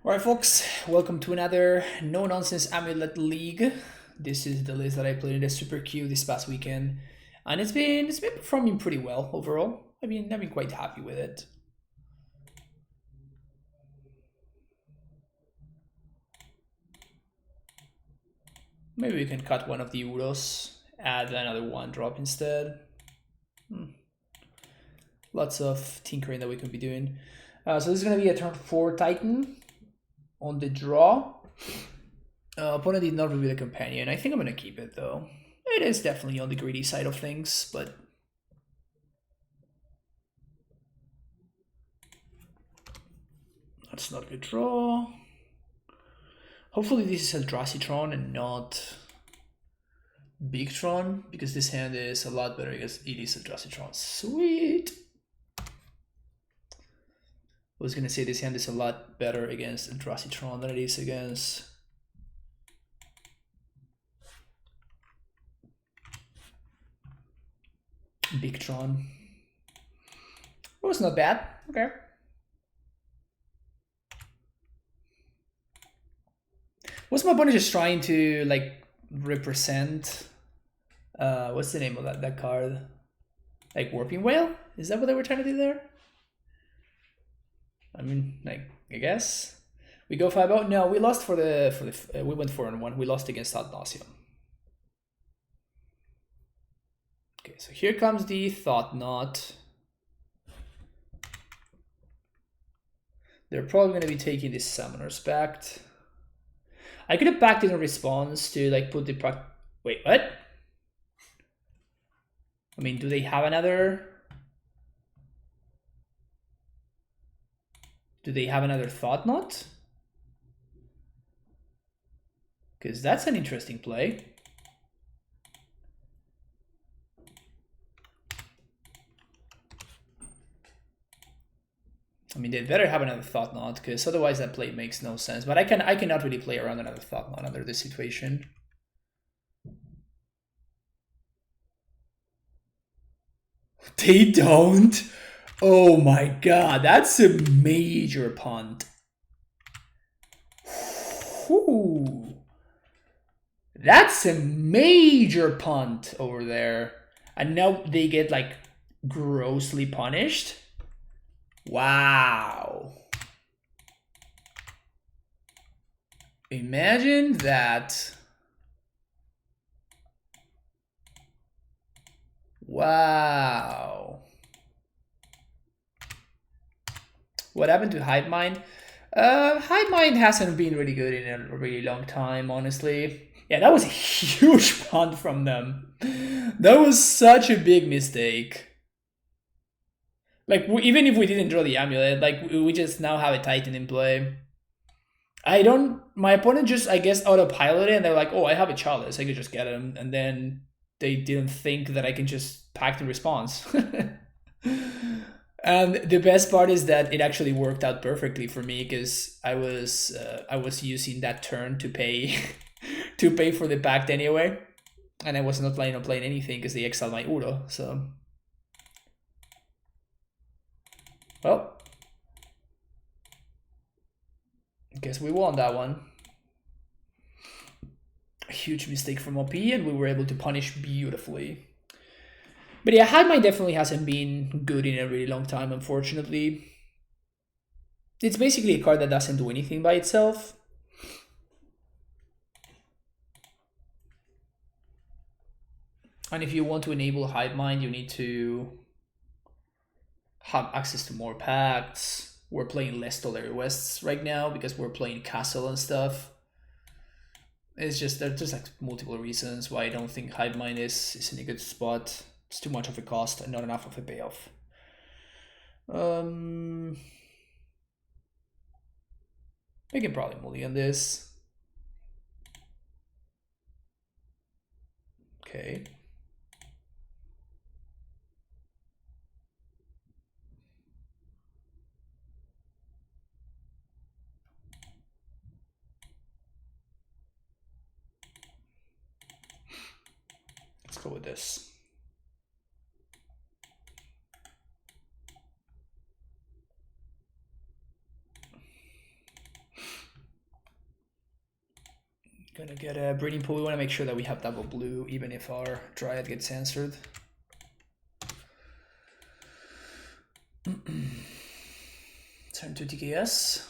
Alright folks, welcome to another no-nonsense AmuLIT League. This is the list that I played in the Super Q this past weekend. And it's been performing pretty well overall. I've been quite happy with it. Maybe we can cut one of the Uros, add another one drop instead. Lots of tinkering that we can be doing. So this is going to be a turn 4 Titan on the draw. Opponent did not reveal a companion. I think I'm going to keep it though. It is definitely on the greedy side of things, but that's not a good draw. Hopefully this is Eldrazi Tron and not Big Tron, because this hand is a lot better because it is Eldrazi Tron. Sweet! I was gonna say this hand is a lot better against Eldrazi Tron than it is against Big Tron. It was not bad. Okay. Was my opponent just trying to like represent what's the name of that card? Like Warping Whale? Is that what they were trying to do there? I mean, like, I guess. We go 5-0. No, we lost for the we went 4-1. We lost against Ad Nauseam. Okay, so here comes the Thought Knot. They're probably going to be taking this Summoner's Pact. I could have backed it in response to like put the wait, what? I mean, do they have another? Do they have another Thought Knot? Because that's an interesting play. I mean, they better have another Thought Knot, because otherwise that play makes no sense. But I cannot really play around another Thought Knot under this situation. They don't? Oh my god, that's a major punt. Whew. That's a major punt over there. And now they get like grossly punished. Wow. Imagine that. Wow. What happened to Hive Mind? Hive Mind hasn't been really good in a really long time, honestly. Yeah, that was a huge punt from them. That was such a big mistake. Like, even if we didn't draw the amulet, like, we just now have a Titan in play. My opponent just, I guess, autopiloted it, and they're like, oh, I have a Chalice, I could just get him. And then they didn't think that I can just pact in response. And the best part is that it actually worked out perfectly for me, because I was using that turn to pay to pay for the pact anyway, and I was not planning on playing anything because they exiled my Uro. So, well, I guess we won that one. A huge mistake from OP, and we were able to punish beautifully. But yeah, Hive Mind definitely hasn't been good in a really long time, unfortunately. It's basically a card that doesn't do anything by itself. And if you want to enable Hive Mind, you need to have access to more pacts. We're playing less Toleri Wests right now because we're playing Castle and stuff. It's just, there's just like multiple reasons why I don't think Hive Mind is in a good spot. It's too much of a cost and not enough of a payoff. I can probably mulligan this. Okay. Let's go with this. Gonna get a breeding pool. We want to make sure that we have double blue, even if our Dryad gets answered. Turn to TKS.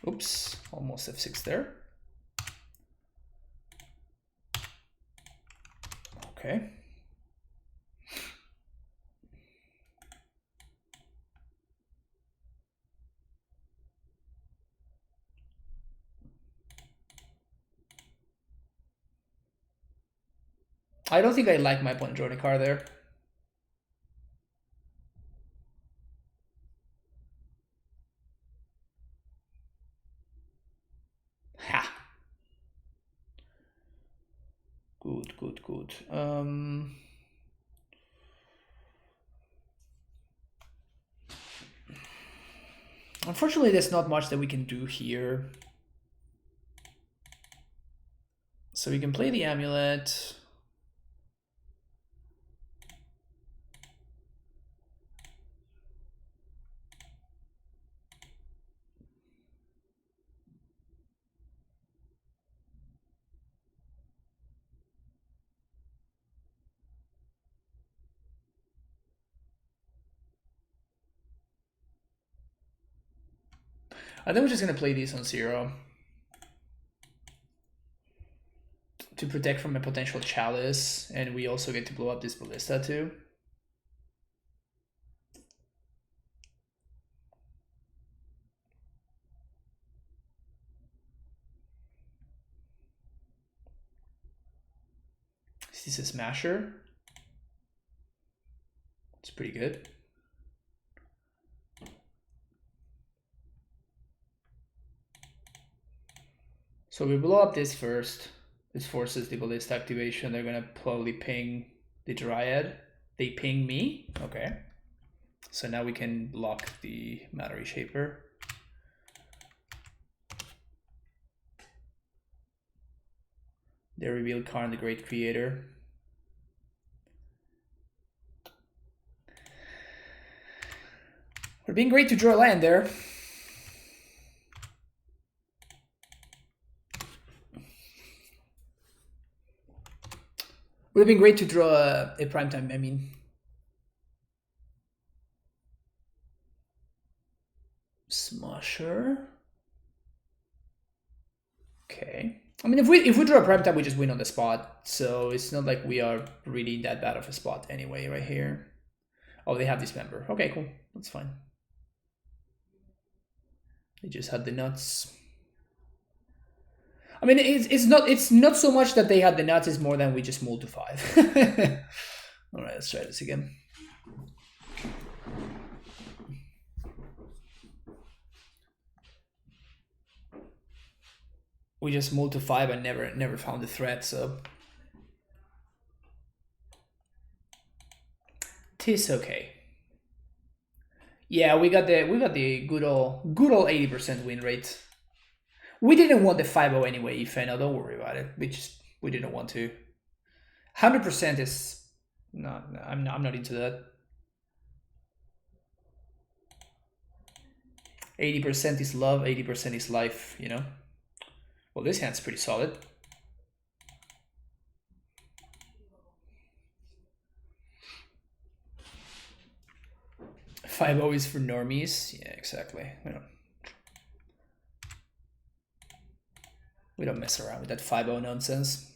Oops, almost F6 there. Okay. I don't think I like my opponent drawing a card there. Ha. Good, good, good. Unfortunately, there's not much that we can do here. So we can play the AmuLIT. I think we're just gonna play these on 0 to protect from a potential chalice, and we also get to blow up this ballista too. Is this a smasher? It's pretty good. So we blow up this first. This forces the ballista activation. They're gonna probably ping the Dryad. They ping me. Okay. So now we can block the Matter Reshaper. They reveal Karn, the Great Creator. We're being great to draw land there. Would have been great to draw a primetime, I mean. Smasher. Okay. I mean, if we draw a primetime, we just win on the spot. So it's not like we are really in that bad of a spot anyway, right here. Oh, they have Dismember. Okay, cool. That's fine. They just had the nuts. I mean, it's not so much that they had the nuts, it's more than we just mulled to 5. All right, let's try this again. We just mulled to 5 and never found the threat, so tis okay. Yeah, we got the good old 80% win rate. We didn't want the 5-0 anyway, Ifena, don't worry about it. We didn't want to. 100% is no, I'm not into that. 80% is love, 80% is life, you know. Well, this hand's pretty solid. Five always for normies. Yeah, exactly. We don't mess around with that 5-0 nonsense.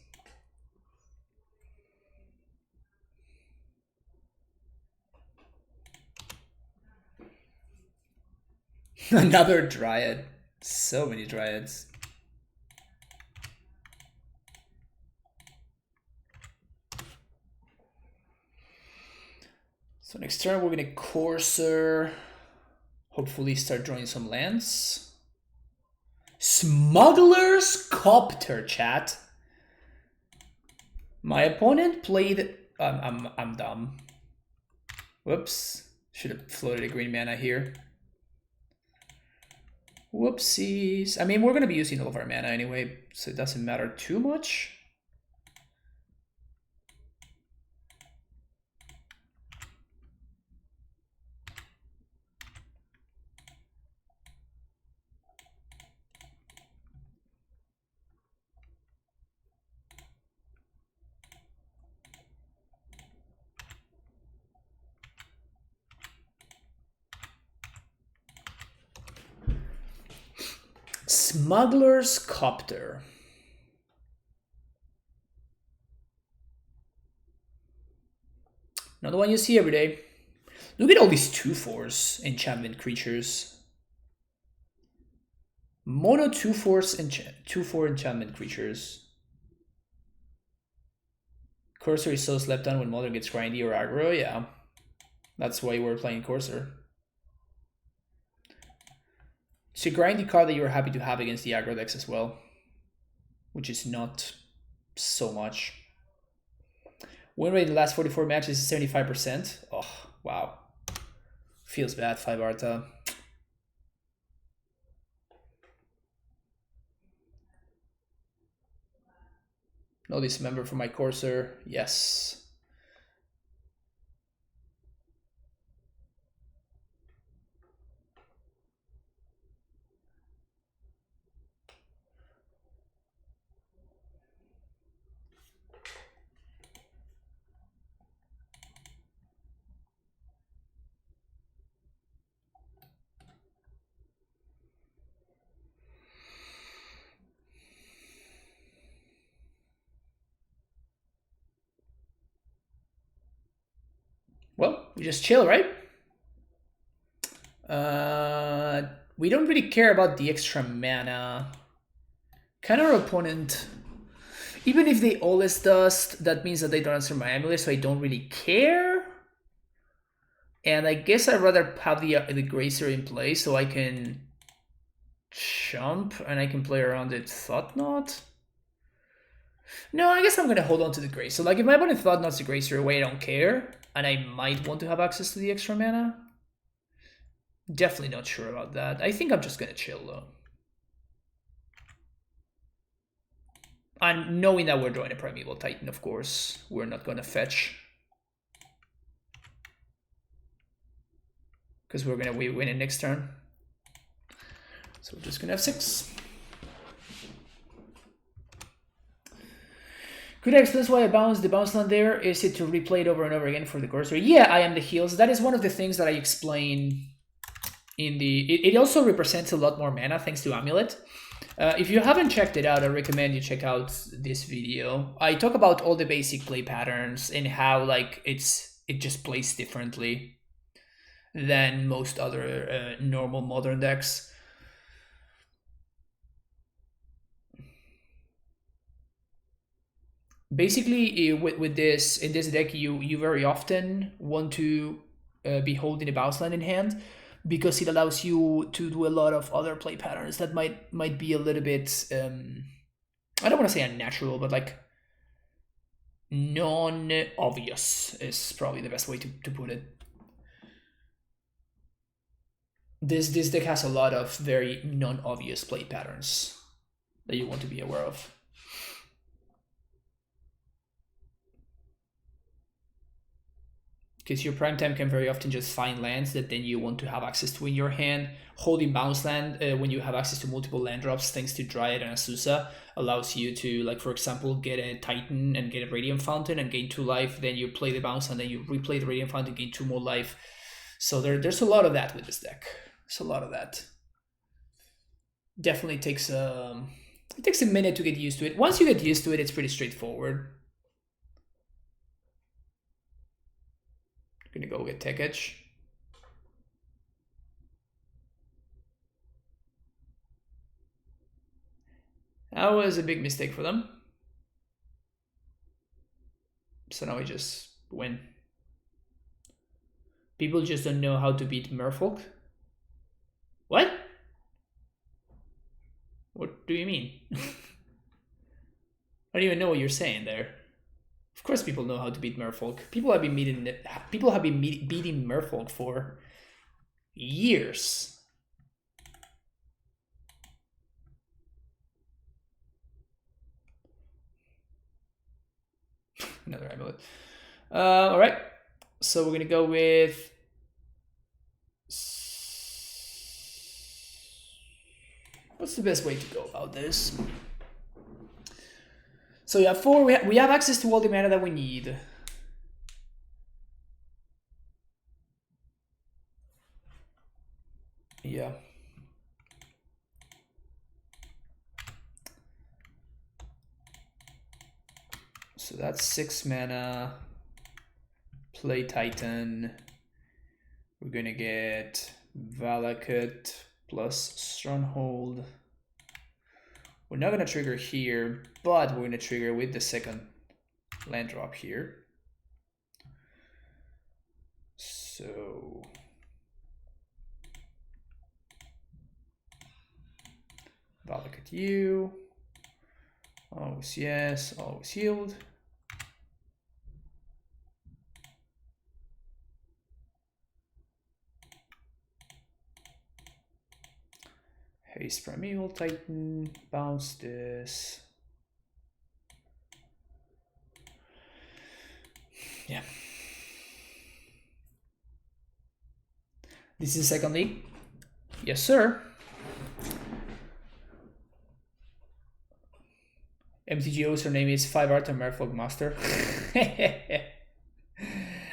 Another Dryad. So many Dryads. So next turn we're gonna Courser. Hopefully start drawing some lands. Smuggler's Copter, chat. My opponent played. I'm dumb. Whoops. Should have floated a green mana here. Whoopsies. I mean, we're going to be using all of our mana anyway, so it doesn't matter too much. Smuggler's Copter. Not the one you see every day. Look at all these 2/4 enchantment creatures. Mono 2/4 enchantment creatures. Cursor is so slept on when Modern gets grindy or aggro, yeah. That's why we're playing Cursor. It's a grindy card that you're happy to have against the aggro decks as well, which is not so much. Win rate in the last 44 matches is 75%. Oh, wow. Feels bad, 5 Arta. No dismember for my Courser. Yes. Well, we just chill, right? We don't really care about the extra mana. Can our opponent... Even if they always dust, that means that they don't answer my AmuLIT, so I don't really care. And I guess I'd rather have the Gracer in play so I can jump and I can play around it Thought-Knot. No, I guess I'm going to hold on to the Gracer. Like, if my opponent Thought-Knot's the Gracer away, I don't care. And I might want to have access to the extra mana. Definitely not sure about that. I think I'm just going to chill, though. And knowing that we're drawing a Primeval Titan, of course, we're not going to fetch. Because we're going to win it next turn. So we're just going to have 6. Could I explain why I bounced the bounce land there? Is it to replay it over and over again for the cursor? Yeah, I am the heals. That is one of the things that I explain in the... It also represents a lot more mana thanks to AmuLIT. If you haven't checked it out, I recommend you check out this video. I talk about all the basic play patterns and how like it just plays differently than most other normal modern decks. Basically, with this in this deck, you very often want to be holding a bounce land in hand because it allows you to do a lot of other play patterns that might be a little bit I don't want to say unnatural, but like non-obvious is probably the best way to put it. This deck has a lot of very non-obvious play patterns that you want to be aware of. Because your prime time can very often just find lands that then you want to have access to in your hand. Holding bounce land when you have access to multiple land drops thanks to Dryad and Azusa allows you to, like, for example, get a Titan and get a Radiant Fountain and gain 2 life. Then you play the bounce and then you replay the Radiant Fountain, gain 2 more life. So there's a lot of that with this deck. There's a lot of that. Definitely takes it takes a minute to get used to it. Once you get used to it, it's pretty straightforward. Gonna go get Tech Edge. That was a big mistake for them. So now we just win. People just don't know how to beat Merfolk. What? What do you mean? I don't even know what you're saying there. Of course people know how to beat Merfolk. People have been beating Merfolk for years. another AmuLIT. All right, so we're gonna go with what's the best way to go about this? So yeah, 4. We have access to all the mana that we need. Yeah. So that's 6 mana. Play Titan. We're gonna get Valakut plus Stronghold. We're not gonna trigger here, but we're gonna trigger with the second land drop here. So Valakut you. Always yes, always healed. Haste Primeval Titan, bounce this. Yeah. This is second league. Yes, sir. MTGO's her name is 5 Art and Merfolk Master.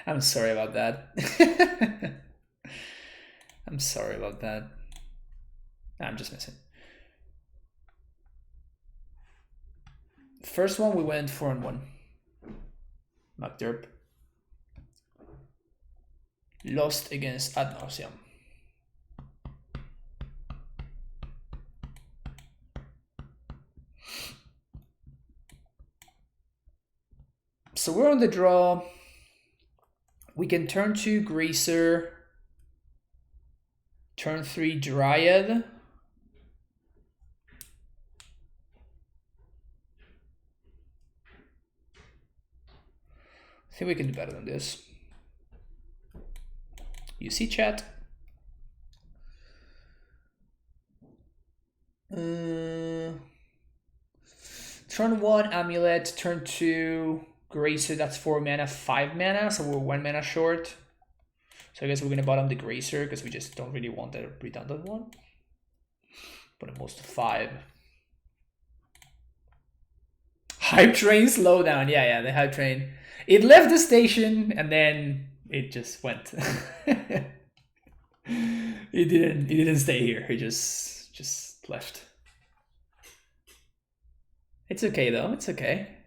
I'm sorry about that. I'm sorry about that. I'm just messing. First one we went 4-1. McDerp. Lost against Ad Nauseam. So we're on the draw. We can turn 2 Greaser. Turn 3 Dryad. I think we can do better than this. You see, chat? Turn 1 AmuLIT, turn 2 Gracer, that's 4 mana, 5 mana, so we're 1 mana short. So I guess we're gonna bottom the Gracer because we just don't really want the redundant one. But at most 5. Hype train slowdown, yeah, the hype train. It left the station and then it just went. It didn't stay here. It just left. It's okay though. It's okay.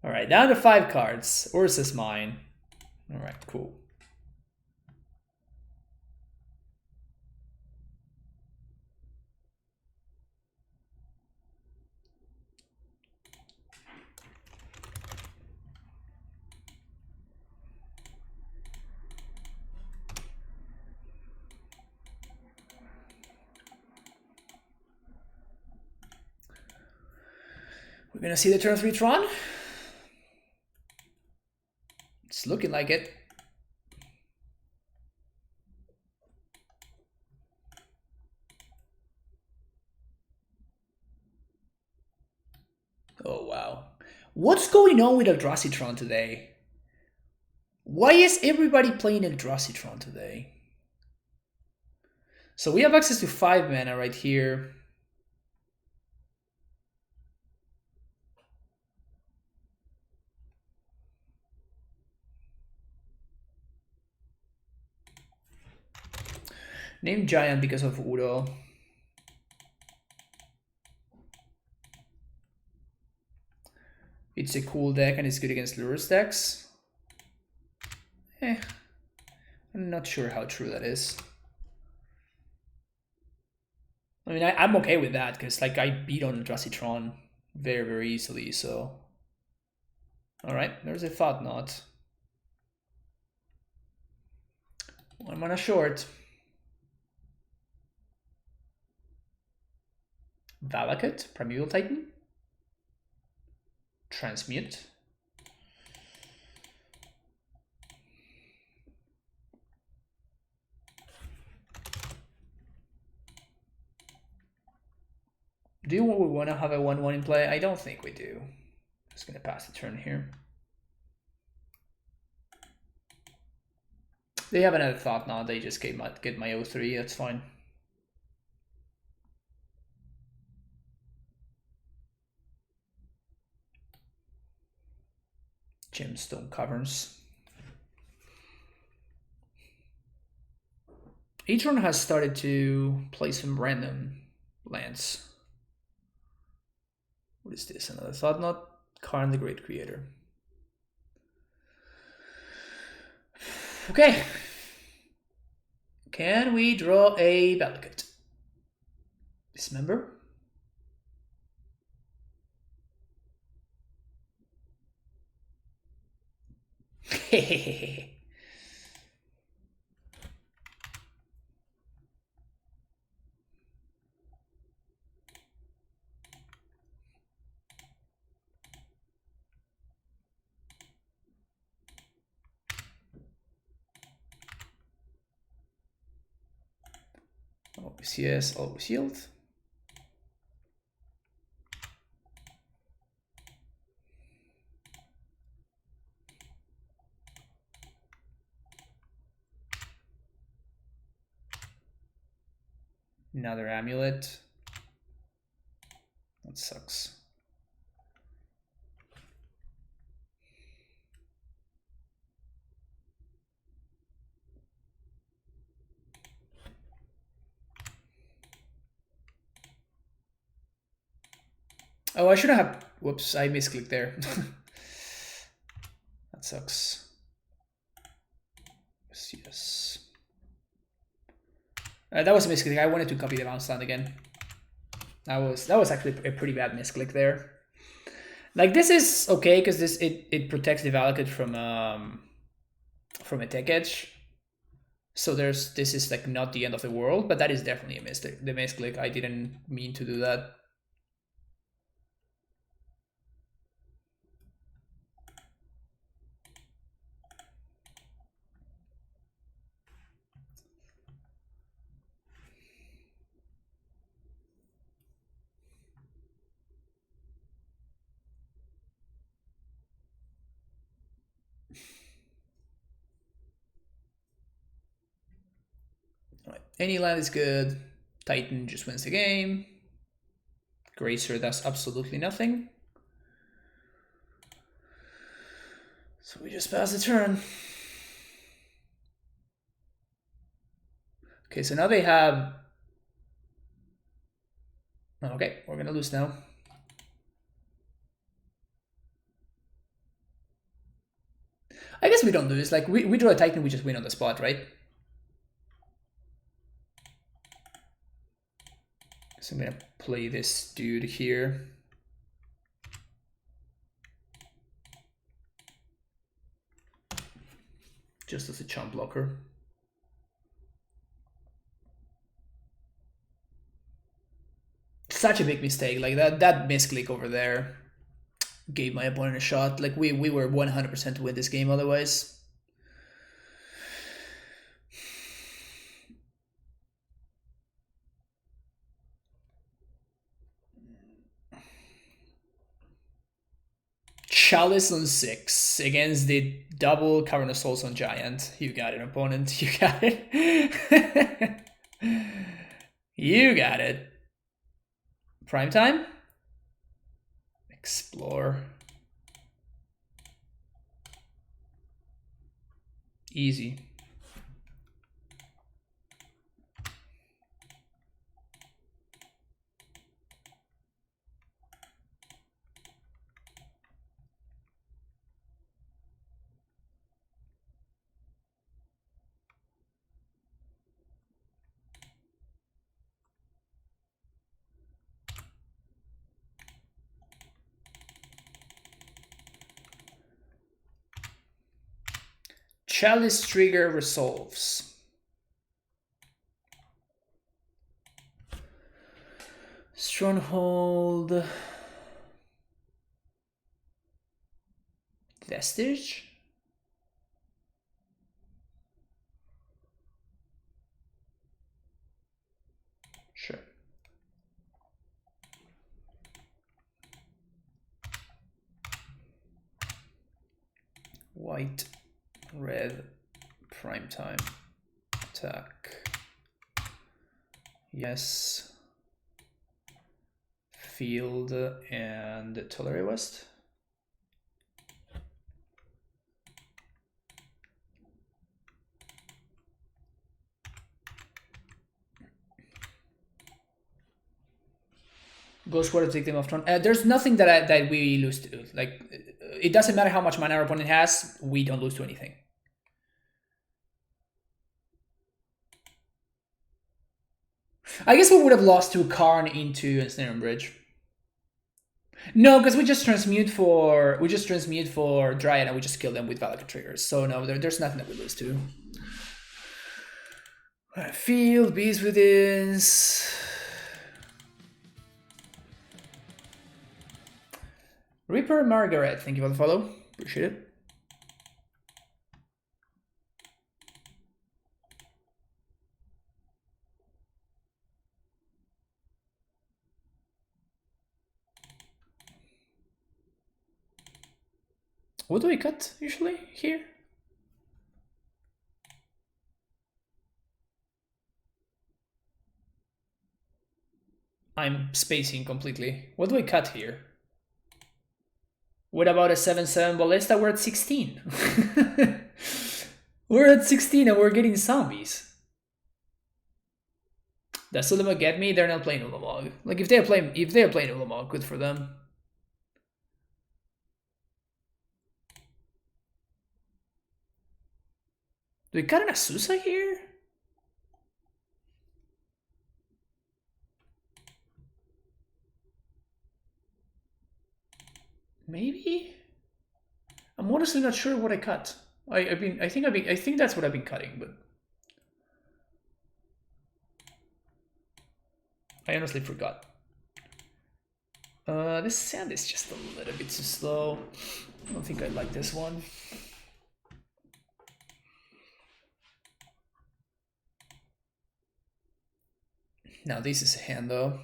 All right, down to 5 cards. Ursa's mine. All right, cool. We're gonna see the turn 3 Tron. It's looking like it. Oh wow. What's going on with Eldrazi Tron today? Why is everybody playing Eldrazi Tron today? So we have access to 5 mana right here. Named Giant because of Udo. It's a cool deck and it's good against Lurrus decks. I'm not sure how true that is. I mean, I'm okay with that because like I beat on Eldrazi Tron very, very easily, so. Alright, there's a Thought Knot. 1 mana short. Valakut, Primeval Titan. Transmute. Do we want to have a 1-1 in play? I don't think we do. Just gonna pass the turn here. They have another thought now. They just get my O3. That's fine. Gemstone Caverns. Tron has started to play some random lands. What is this? Another thought knot? Karn the Great Creator. Okay. Can we draw a Valakut? Dismember? Hehehehe. Always yes, always yield. Another AmuLIT. That sucks. Oh, I should have. Whoops, I misclicked there. That sucks. Yes. That was a misclick. I wanted to copy the bounce land again. That was actually a pretty bad misclick there. Like this is okay because it protects the Valakut from a tech edge. So this is like not the end of the world, but that is definitely a mistake. The misclick. I didn't mean to do that. Right. Any land is good. Titan just wins the game. Gracer does absolutely nothing. So we just pass the turn. Okay, so now they have... Okay, we're gonna lose now. I guess we don't lose. Like we draw a Titan, we just win on the spot, right? So I'm gonna play this dude here. Just as a chump blocker. Such a big mistake. Like that misclick over there gave my opponent a shot. Like we were 100% to win this game otherwise. Chalice on 6 against the double Cavern of Souls on Giant. You got it, opponent. You got it. You got it. Prime time? Explore. Easy. Chalice trigger resolves. Stronghold. Vestige? Sure. White, red, prime time. Attack. Yes. Field and Tolerate West. Ghost Ward is victim of Tron. There's nothing that we lose to. Like, it doesn't matter how much mana our opponent has, we don't lose to anything. I guess we would have lost to Karn into Ensnare and Bridge. No, because we just transmute for Dryad and we just kill them with Valakut triggers. So no, there's nothing that we lose to. Field, Beast Within. Reaper Margaret, thank you for the follow. Appreciate it. What do we cut usually here? I'm spacing completely. What do I cut here? What about a 7/7 Ballista? We're at 16. We're at 16 and we're getting zombies. Does Ultima get me? They're not playing Ulamog. Like if they're playing Ulamog, good for them. Do we cut an Azusa here? Maybe? I'm honestly not sure what I cut. I think that's what I've been cutting, but I honestly forgot. This sand is just a little bit too slow. I don't think I like this one. Now this is a hand though.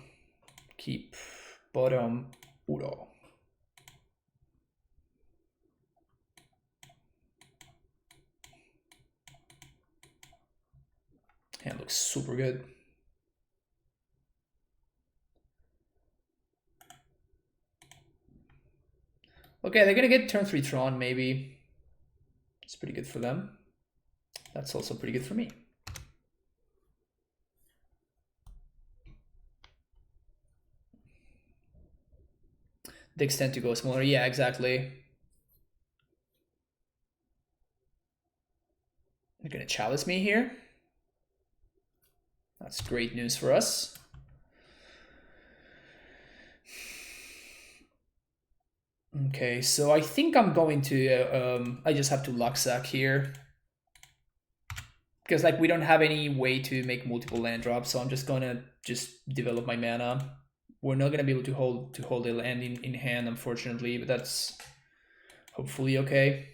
Keep bottom Uro. Hand looks super good. Okay, they're gonna get turn 3 Tron maybe. It's pretty good for them. That's also pretty good for me. The extent to go smaller, yeah, exactly. They're gonna chalice me here. That's great news for us. Okay, so I think I'm going to, I just have to Luxac here. Because like we don't have any way to make multiple land drops, so I'm just gonna develop my mana. We're not gonna be able to hold the land in hand, unfortunately, but that's hopefully okay.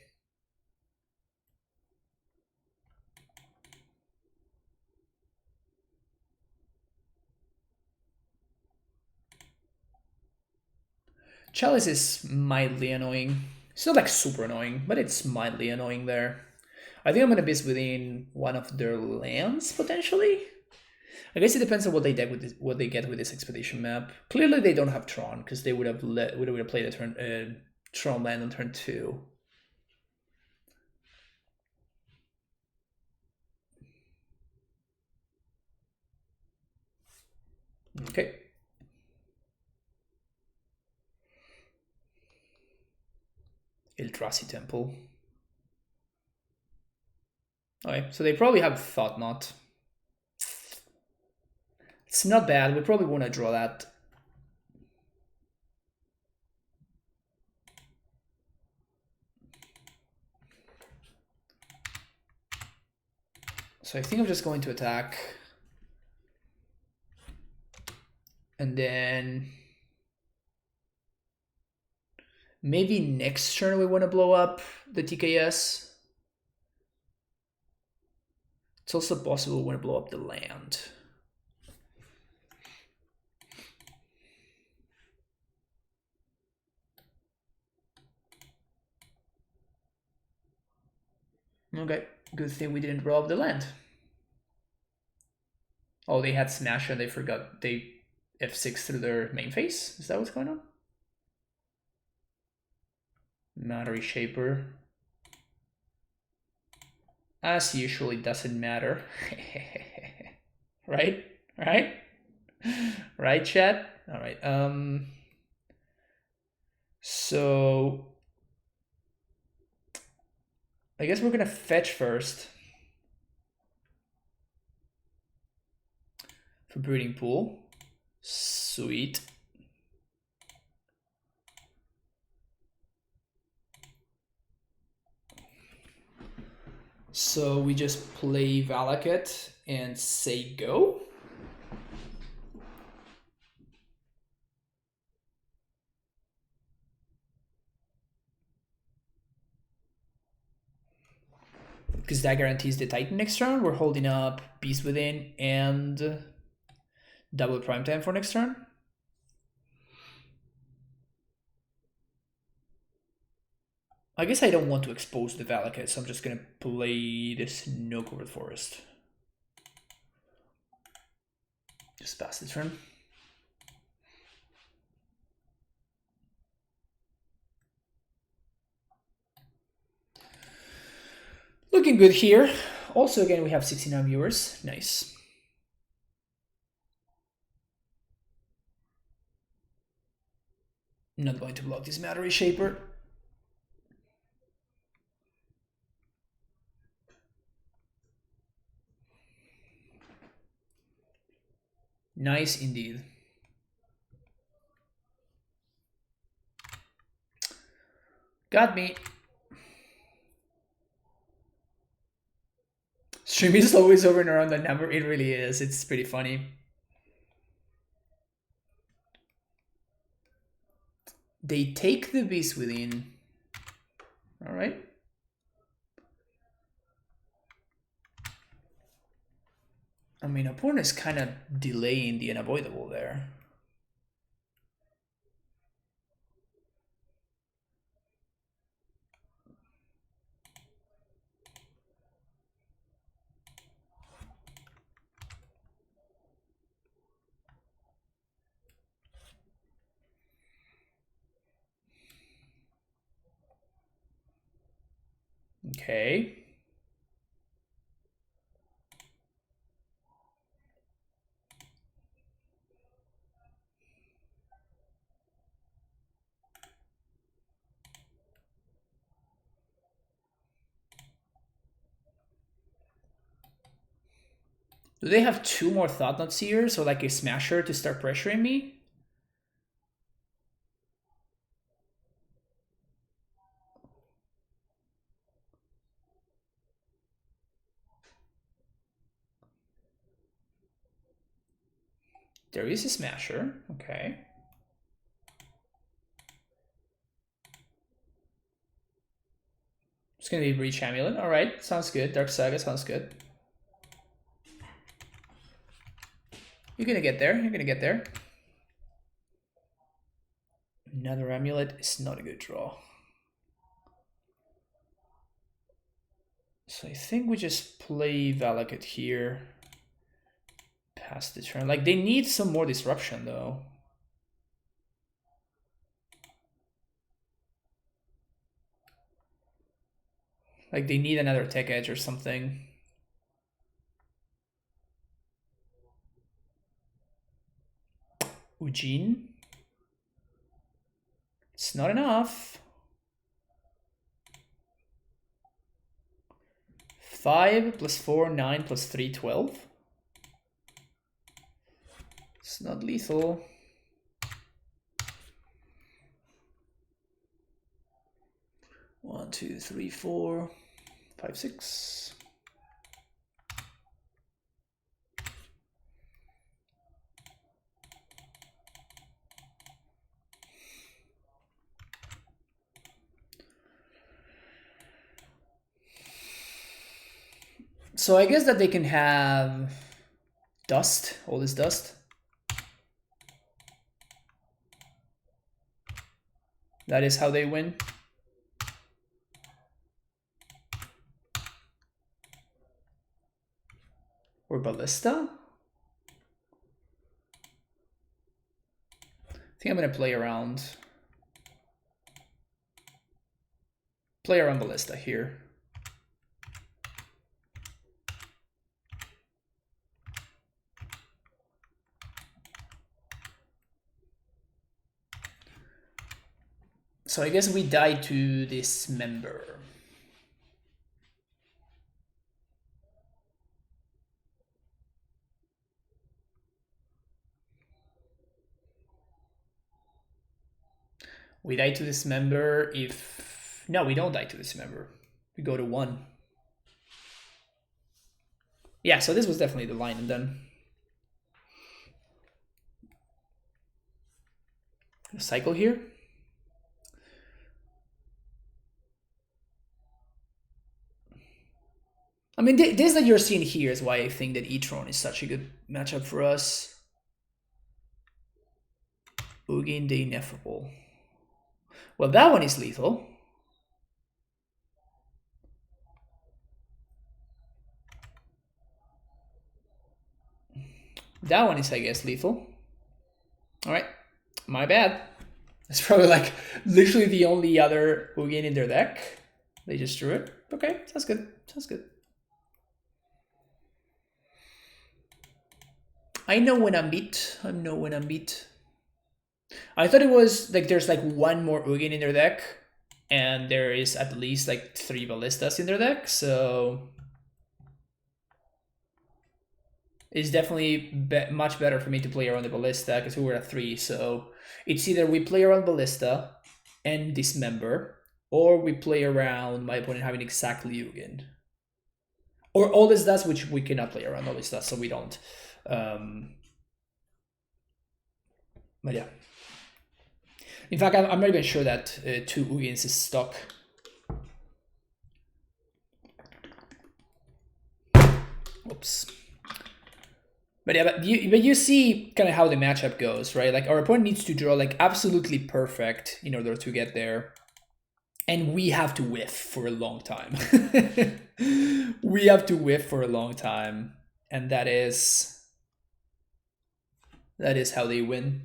Chalice is mildly annoying. It's not like super annoying, but it's mildly annoying there. I think I'm gonna Beast Within one of their lands potentially. I guess it depends on what they get with this expedition map. Clearly, they don't have Tron because they would have played a Tron land on turn 2. Okay. Eldrazi Temple. Okay, so they probably have Thought Knot. It's not bad. We probably want to draw that. So I think I'm just going to attack. And then maybe next turn we want to blow up the TKS. It's also possible we want to blow up the land. Okay. Good thing we didn't draw up the land. Oh, they had Smash and they forgot they F6 through their main phase? Is that what's going on? Matter Shaper. As usual, it doesn't matter. Right? Right? Right, chat? Alright, so I guess we're gonna fetch first for Breeding Pool. Sweet. So we just play Valakut and say go. Because that guarantees the Titan next turn. We're holding up Beast Within and double Prime Time for next turn. I guess I don't want to expose the Valakut, so I'm just gonna play the Snow-Covered Forest. Just pass the turn. Looking good here. Also, again, we have 69 viewers. Nice. I'm not going to block this Matter Shaper. Nice indeed. Got me. Stream is always over and around that number. It really is. It's pretty funny. They take the Beast Within. All right. I mean, opponent is kind of delaying the unavoidable there. Okay. Do they have 2 more Thought Knot Seers or like a Smasher to start pressuring me? There is a Smasher. Okay. It's gonna be Breach Amulet. All right, sounds good. Dark Saga sounds good. You're gonna get there. You're gonna get there. Another Amulet is not a good draw. So I think we just play Valakut here. Pass the turn. Like, they need some more disruption, though. Like, they need another Tech Edge or something. Ujin. It's not enough. 5 plus 4, 9 plus 3, 12. It's not lethal. One, two, three, 4, 5, 6. So I guess that they can have dust, all this dust. That is how they win. or Ballista. I think I'm gonna play around Ballista here. So I guess we die to Dismember. We die to Dismember if... No, we don't die to Dismember. We go to 1. Yeah, so this was definitely the line, and then... Cycle here. I mean, this that you're seeing here is why I think that Tron is such a good matchup for us. Ugin the Ineffable. Well, that one is lethal. That one is, I guess, lethal. All right, my bad. It's probably like literally the only other Ugin in their deck. They just drew it. Okay, sounds good. Sounds good. I know when I'm beat. I know when I'm beat. I thought it was like there's like one more Ugin in their deck, and there is at least like 3 Ballistas in their deck, so it's definitely much better for me to play around the Ballista because we were at 3. So it's either we play around Ballista and Dismember, or we play around my opponent having exactly Ugin, or all this does, which we cannot play around all this stuff, so we don't. But yeah. In fact, I'm not even sure that 2 Ugins is stock. Oops. But yeah, but you see kind of how the matchup goes, right? Like our opponent needs to draw like absolutely perfect in order to get there. And we have to whiff for a long time. We have to whiff for a long time. And that is how they win.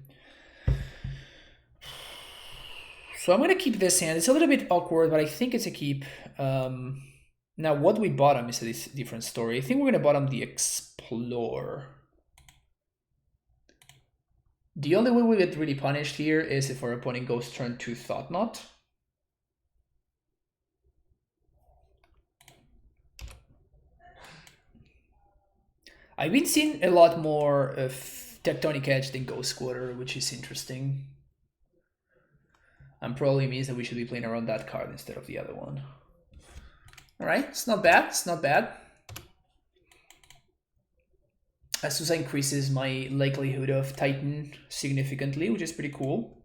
So I'm going to keep this hand. It's a little bit awkward, but I think it's a keep. Now, what we bottom is a different story. I think we're going to bottom the Explore. The only way we get really punished here is if our opponent goes turn 2 Thought-Knot. I've been seeing a lot more of Tectonic Edge than Ghost Quarter, which is interesting. And probably means that we should be playing around that card instead of the other one. Alright, it's not bad, it's not bad. Azusa increases my likelihood of Titan significantly, which is pretty cool.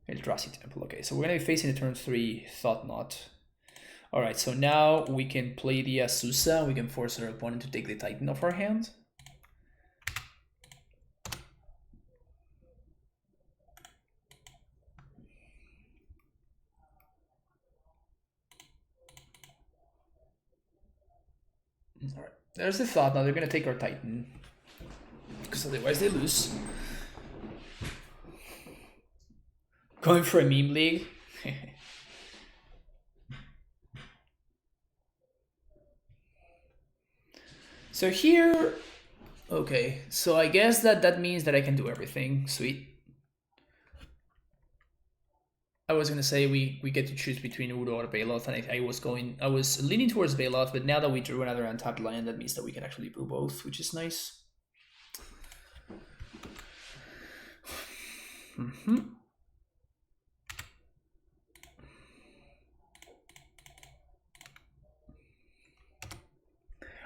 Eldrazi Temple, okay, so we're going to be facing the turn 3 Thought-Knot. Alright, so now we can play the Azusa, we can force our opponent to take the Titan off our hand. Alright, there's the thought. Now they're going to take our Titan, because otherwise they lose. Going for a meme league. So here, okay, so I guess that means that I can do everything. Sweet. I was gonna say we get to choose between Udo or Bailoff, and I was leaning towards Bailoff, but now that we drew another untapped land, that means that we can actually do both, which is nice.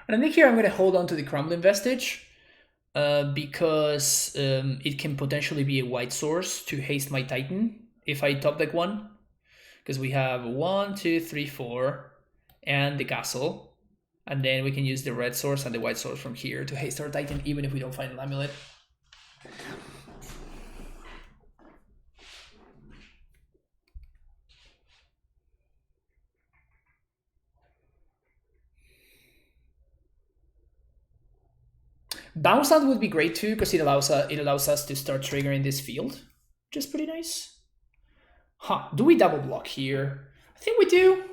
And I think here I'm going to hold on to the Crumbling Vestige because it can potentially be a white source to haste my Titan if I top deck one. Because we have 1, 2, 3, 4, and the castle. And then we can use the red source and the white source from here to haste our Titan, even if we don't find an AmuLIT. Bounce Land would be great too, because it allows us to start triggering this field, which is pretty nice. Huh, do we double block here? I think we do.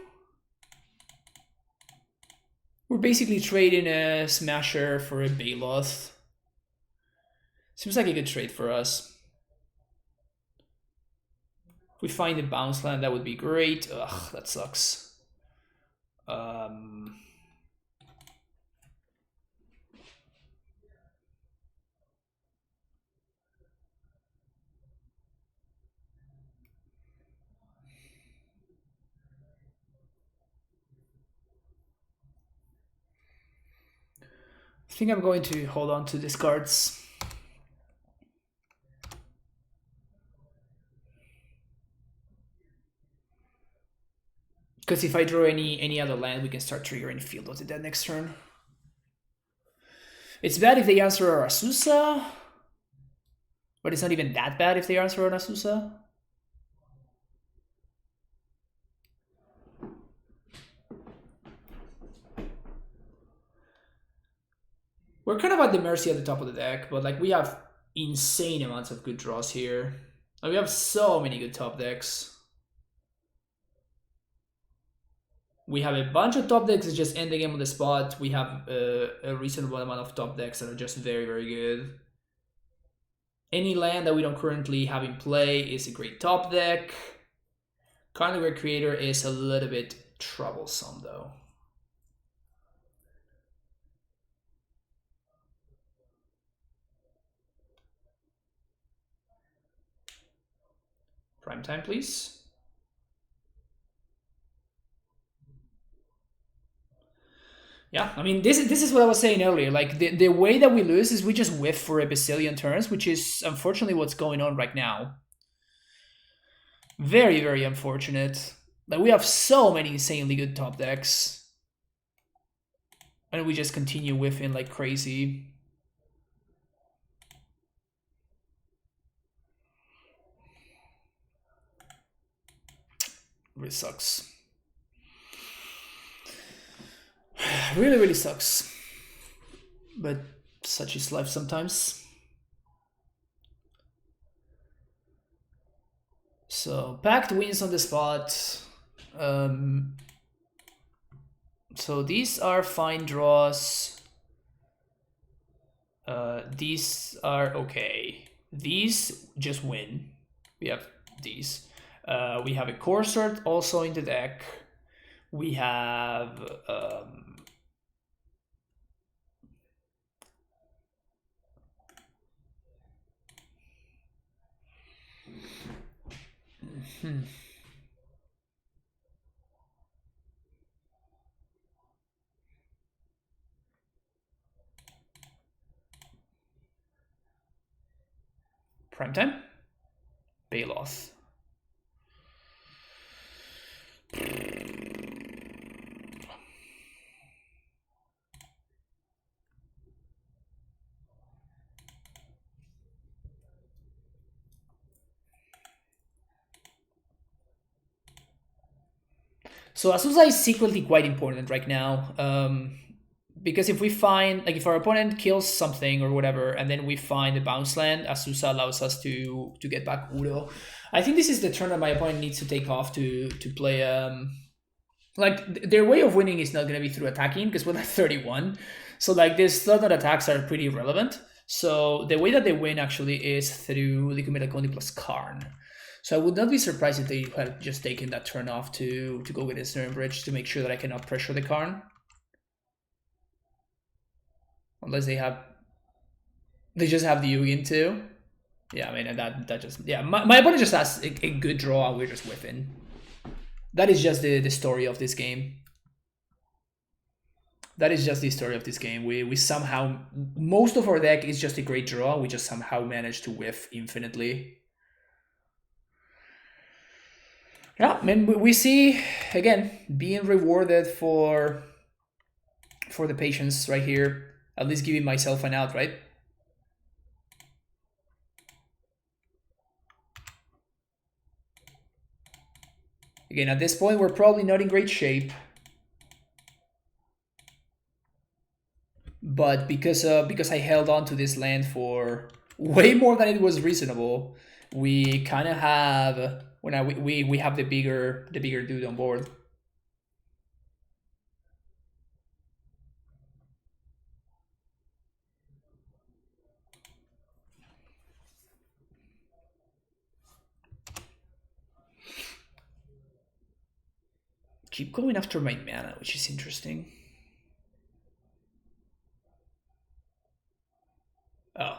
We're basically trading a Smasher for a Baloth. Seems like a good trade for us. If we find a bounce land, that would be great. Ugh, that sucks. I think I'm going to hold on to these cards. Because if I draw any other land, we can start triggering Field of the Dead next turn. It's bad if they answer our Asusa, but it's not even that bad if they answer an Asusa. We're kind of at the mercy at the top of the deck, but like we have insane amounts of good draws here. Like, we have so many good top decks. We have a bunch of top decks that just end the game on the spot. We have a reasonable amount of top decks that are just very, very good. Any land that we don't currently have in play is a great top deck. Carnivore Creator is a little bit troublesome though. Prime time, please. Yeah, I mean, this is what I was saying earlier. Like, the way that we lose is we just whiff for a bazillion turns, which is unfortunately what's going on right now. Very, very unfortunate. Like, we have so many insanely good top decks. And we just continue whiffing like crazy. Really sucks. Really, really sucks. But such is life sometimes. So, Pact wins on the spot. So these are fine draws. These are okay. These just win. We have these. We have a Corsart also in the deck. We have Primetime? Baloth. So Azusa is secretly quite important right now. Because if we find, like, if our opponent kills something or whatever, and then we find a bounce land, Azusa allows us to get back Udo. I think this is the turn that my opponent needs to take off to play. Like, their way of winning is not going to be through attacking, because we're at 31. So, like, these thought attacks are pretty irrelevant. So the way that they win actually is through Liquid Metal Conti plus Karn. So I would not be surprised if they had just taken that turn off to go with a Snare Bridge to make sure that I cannot pressure the Karn. Unless they just have the Yugen too. Yeah, I mean, that just, yeah, my opponent just has a good draw and we're just whiffing. That is just the story of this game. That is just the story of this game. We somehow, most of our deck is just a great draw. We just somehow managed to whiff infinitely. Yeah, I mean, we see, again, being rewarded for the patience right here. At least giving myself an out, right? Again, at this point, we're probably not in great shape. but because I held on to this land for way more than it was reasonable, we kind of have we have the bigger dude on board. Keep going after my mana, which is interesting. Oh.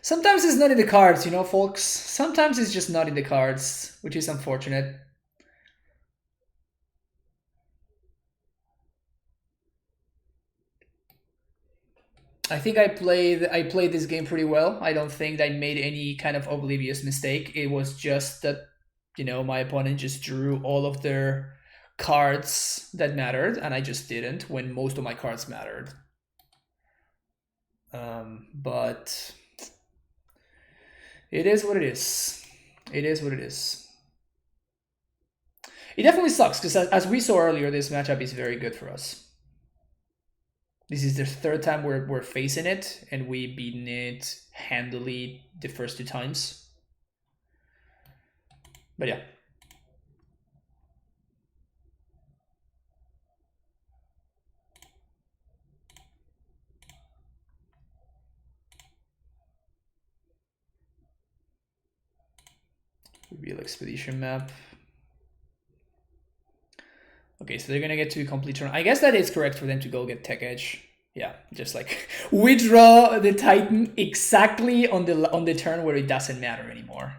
Sometimes it's not in the cards, you know, folks. Sometimes it's just not in the cards, which is unfortunate. I think I played this game pretty well. I don't think I made any kind of oblivious mistake. It was just that, you know, my opponent just drew all of their cards that mattered, and I just didn't when most of my cards mattered. But it is what it is. It is what it is. It definitely sucks because, as we saw earlier, this matchup is very good for us. This is the third time we're facing it, and we beaten it handily the first 2 times. But yeah. Reveal expedition map. Okay, so they're gonna get to a complete turn. I guess that is correct for them to go get Tech Edge. Yeah, just like we draw the Titan exactly on the turn where it doesn't matter anymore.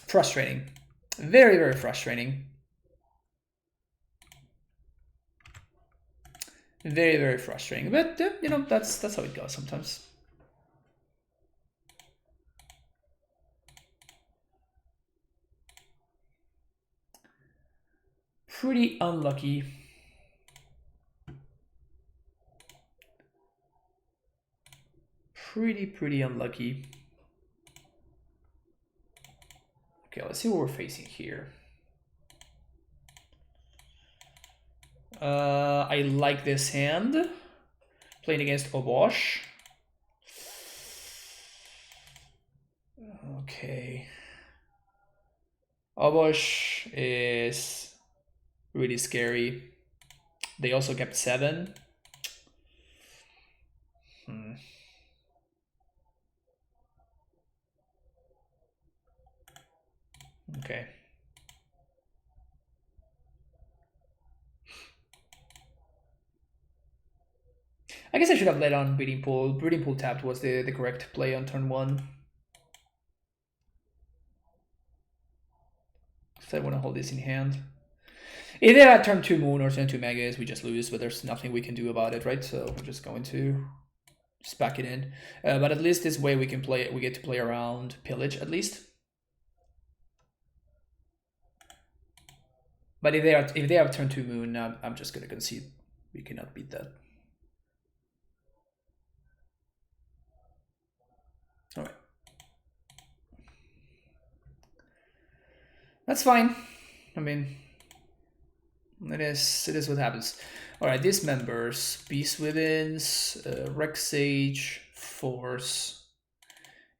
Frustrating. Very, very frustrating. Very, very frustrating. But you know, that's how it goes sometimes. Pretty unlucky. Pretty unlucky. Okay, let's see what we're facing here. I like this hand. Playing against Obosh. Okay. Obosh is really scary. They also kept 7. Okay. I guess I should have led on Breeding Pool. Breeding Pool tapped was the correct play on turn 1. So I want to hold this in hand. If they had turn 2 Moon or turn 2 Megas, we just lose, but there's nothing we can do about it, right? So we're just going to just back it in. But at least this way we can play. We get to play around Pillage at least. But if they have turn 2 Moon, I'm just gonna concede. We cannot beat that. All right. That's fine. I mean, it is what happens. All right, these members: Beast Withins, Rex Sage, Force,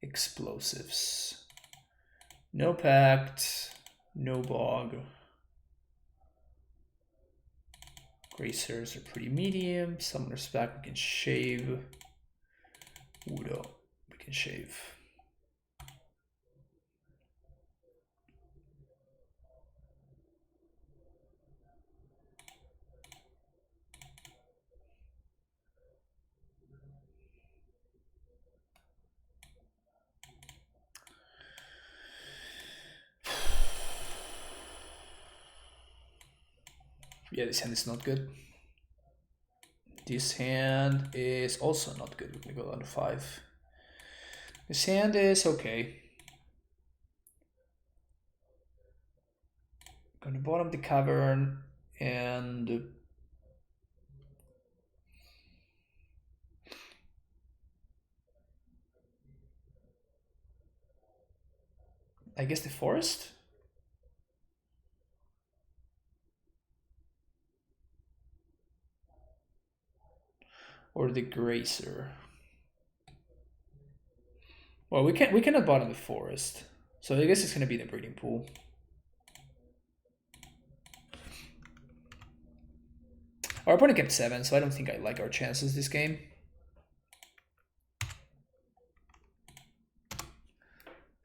Explosives. No Pact, no Bog. Gracers are pretty medium. Summoner's Pact we can shave. Udo we can shave. Yeah, this hand is not good. This hand is also not good. We're gonna go down to 5. This hand is okay. Gonna bottom the cavern and I guess the forest? Or the grazer? Well, we cannot bottom the forest. So I guess it's gonna be the breeding pool. Our opponent kept 7, so I don't think I like our chances this game.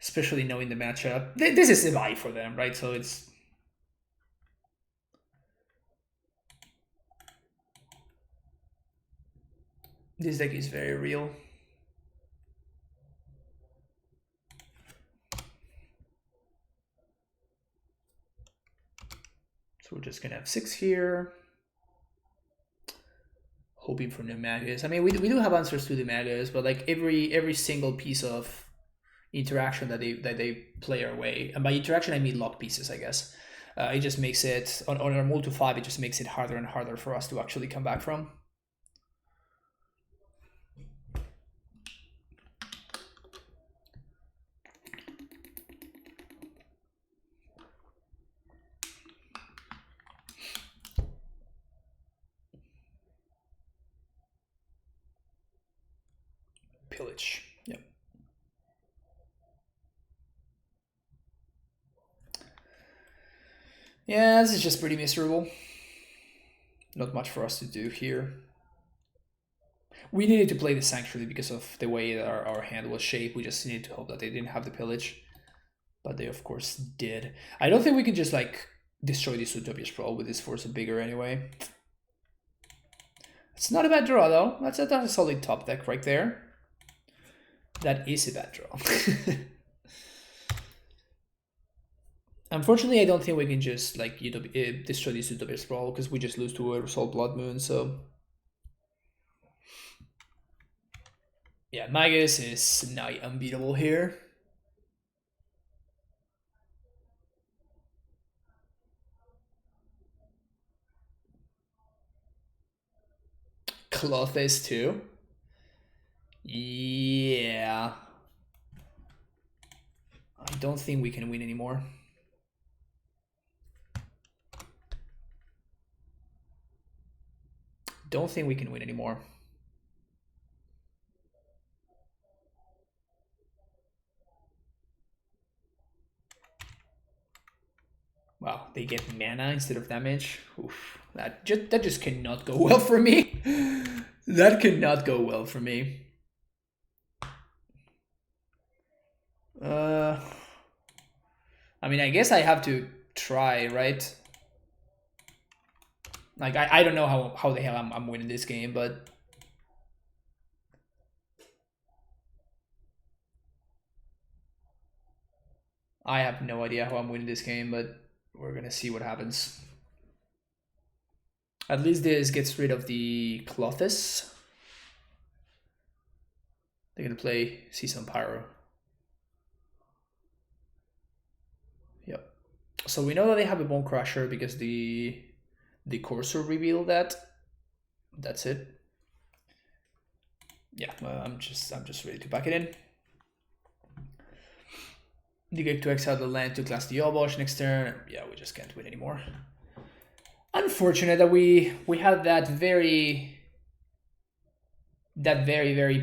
Especially knowing the matchup. This is a buy for them, right? So it's... This deck is very real. So we're just gonna have 6 here. Hoping for new Magus. I mean, we do have answers to the Magus, but like every single piece of interaction that they play our way, and by interaction I mean lock pieces, I guess. It just makes it on our move to 5. It just makes it harder and harder for us to actually come back from. Pillage. Yep. Yeah, this is just pretty miserable. Not much for us to do here. We needed to play the Sanctuary because of the way that our hand was shaped. We just needed to hope that they didn't have the pillage. But they of course did. I don't think we can just like destroy this Utopia Sprawl with this Force of Bigger anyway. It's not a bad draw though. That's a solid top deck right there. That is a bad draw. Unfortunately, I don't think we can just like destroy this Utopia Sprawl because we just lose to a Resolve Blood Moon. So yeah, Magus is nigh unbeatable here. Clothes too. Yeah. I don't think we can win anymore. Don't think we can win anymore. Wow, they get mana instead of damage. Oof, that just cannot go well for me. That cannot go well for me. I mean, I guess I have to try, right? Like, I don't know how the hell I'm winning this game, but... I have no idea how I'm winning this game, but we're gonna see what happens. At least this gets rid of the Clothes. They're gonna play Season Pyro. Yep. So we know that they have a Bone Crusher because the Courser revealed that. That's it. Yeah, I'm just ready to pack it in. You get to exile the land to class the Obosh next turn. Yeah, we just can't win anymore. Unfortunate that we had that very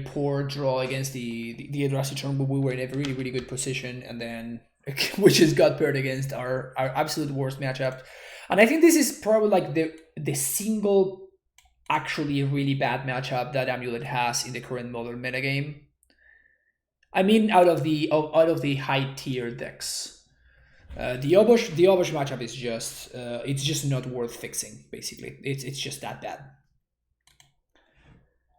poor draw against the Eldrazi turn, but we were in a really good position, and then we just got paired against our absolute worst matchup. And I think this is probably like the single actually really bad matchup that AmuLIT has in the current modern metagame. I mean, out of the high tier decks, the Obosh matchup is just it's just not worth fixing. Basically, it's just that bad.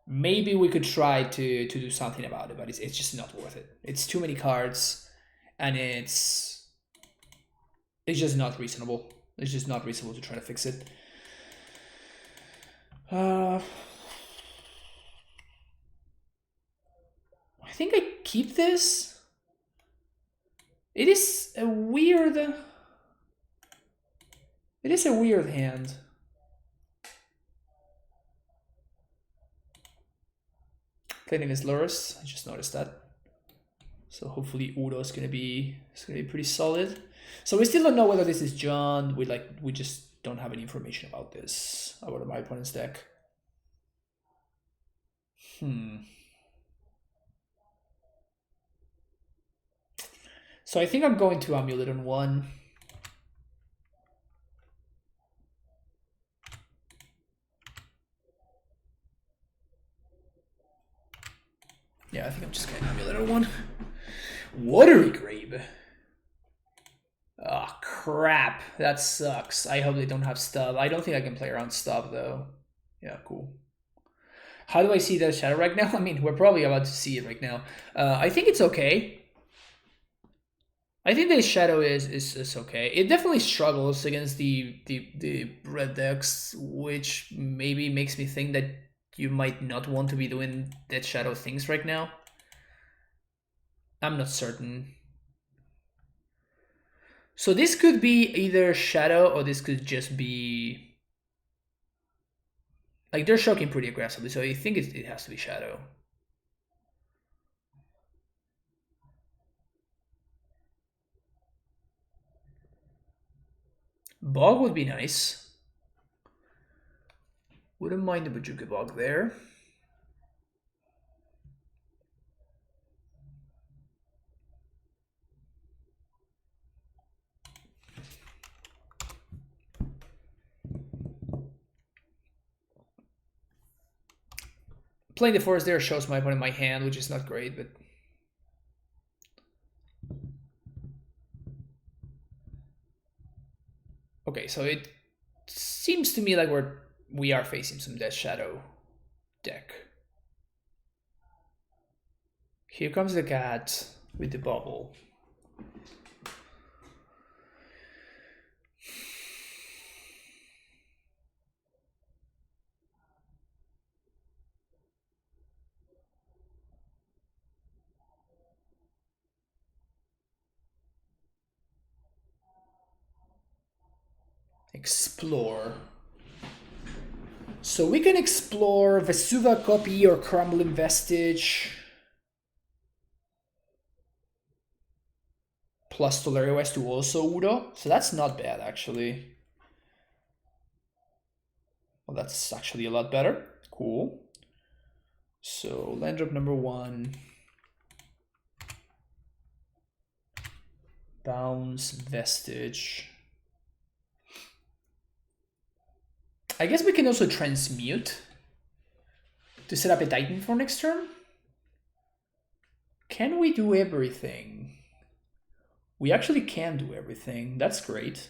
Maybe we could try to do something about it, but it's just not worth it. It's too many cards, and it's just not reasonable. It's just not reasonable to try to fix it. I think I keep this. It is a weird... It is a weird hand. Playing against Lurrus, I just noticed that. So hopefully Udo is gonna be pretty solid. So we still don't know whether this is John. We just don't have any information about this, about my opponent's deck. So I think I'm going to AmuLIT on 1. Yeah, I think I'm just going to AmuLIT on 1. Watery Grave. Oh, crap. That sucks. I hope they don't have stub. I don't think I can play around stub, though. Yeah, cool. How do I see that shadow right now? I mean, we're probably about to see it right now. I think it's okay. I think the shadow is okay. It definitely struggles against the red decks, which maybe makes me think that you might not want to be doing that shadow things right now. I'm not certain. So this could be either shadow or this could just be... Like, they're shocking pretty aggressively, so I think it has to be shadow. Bog would be nice. Wouldn't mind the Bajuka Bog there. Playing the forest there shows my opponent my hand, which is not great, but... Okay, so it seems to me like we are facing some Death Shadow deck. Here comes the cat with the bubble. Explore. So we can explore Vesuva Copy or Crumbling Vestige. Plus Tolero West to also Udo. So that's not bad, actually. Well, that's actually a lot better. Cool. So land drop number 1. Bounce, Vestige. I guess we can also transmute to set up a Titan for next turn. Can we do everything? We actually can do everything. That's great.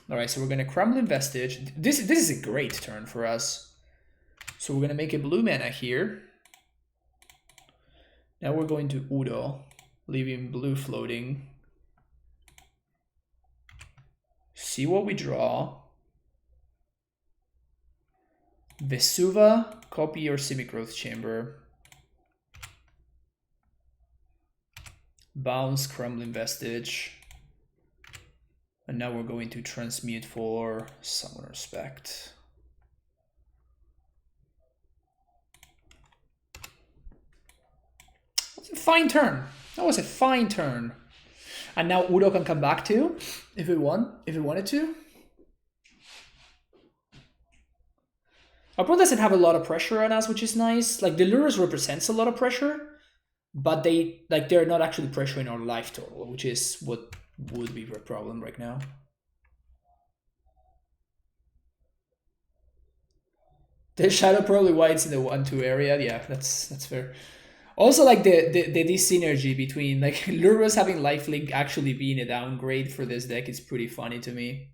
All right, so we're gonna Crumbling Vestige. This is a great turn for us. So we're gonna make a blue mana here. Now we're going to Udo, leaving blue floating. See what we draw. Vesuva, Copy or Semi-Growth Chamber. Bounce, Crumbling Vestige. And now we're going to transmute for Summoner Spect. That's a fine turn. That was a fine turn. And now Udo can come back too, if it wanted to. Our opponent doesn't have a lot of pressure on us, which is nice. Like, the Lurrus represents a lot of pressure, but they're not actually pressuring our life total, which is what would be a problem right now. The shadow probably whites in the 1-2 area. Yeah, that's fair. Also, like the synergy between like Lurrus having lifelink actually being a downgrade for this deck is pretty funny to me.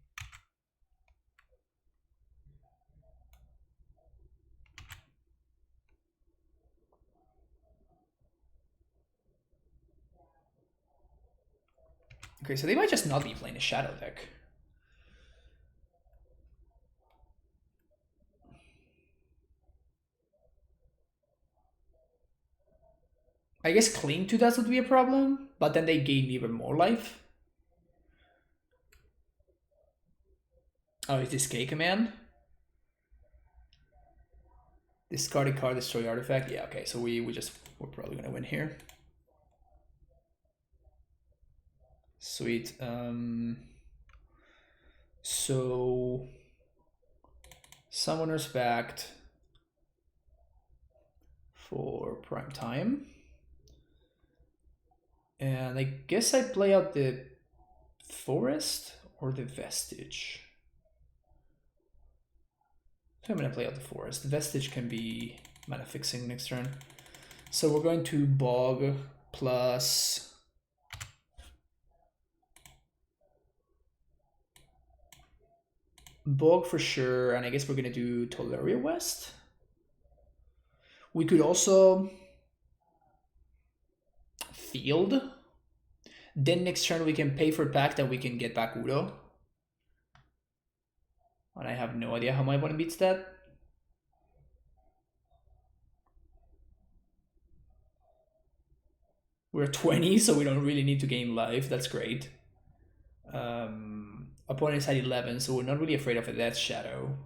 Okay, so they might just not be playing a shadow deck. I guess Cling to that would be a problem, but then they gain even more life. Oh, is this K command? Discard a card, destroy artifact. Yeah, okay, so we're probably gonna win here. Sweet. So Summoner's Pact for prime time. And I guess I play out the Forest or the Vestige. I think I'm gonna play out the Forest. The Vestige can be mana fixing next turn. So we're going to Bog plus Bog for sure, and I guess we're gonna do Tolaria West. We could also Field. Then next turn we can pay for Pact and we can get back Udo. And I have no idea how my opponent beats that. We're 20, so we don't really need to gain life. That's great. Opponent's at 11, so we're not really afraid of a Death Shadow.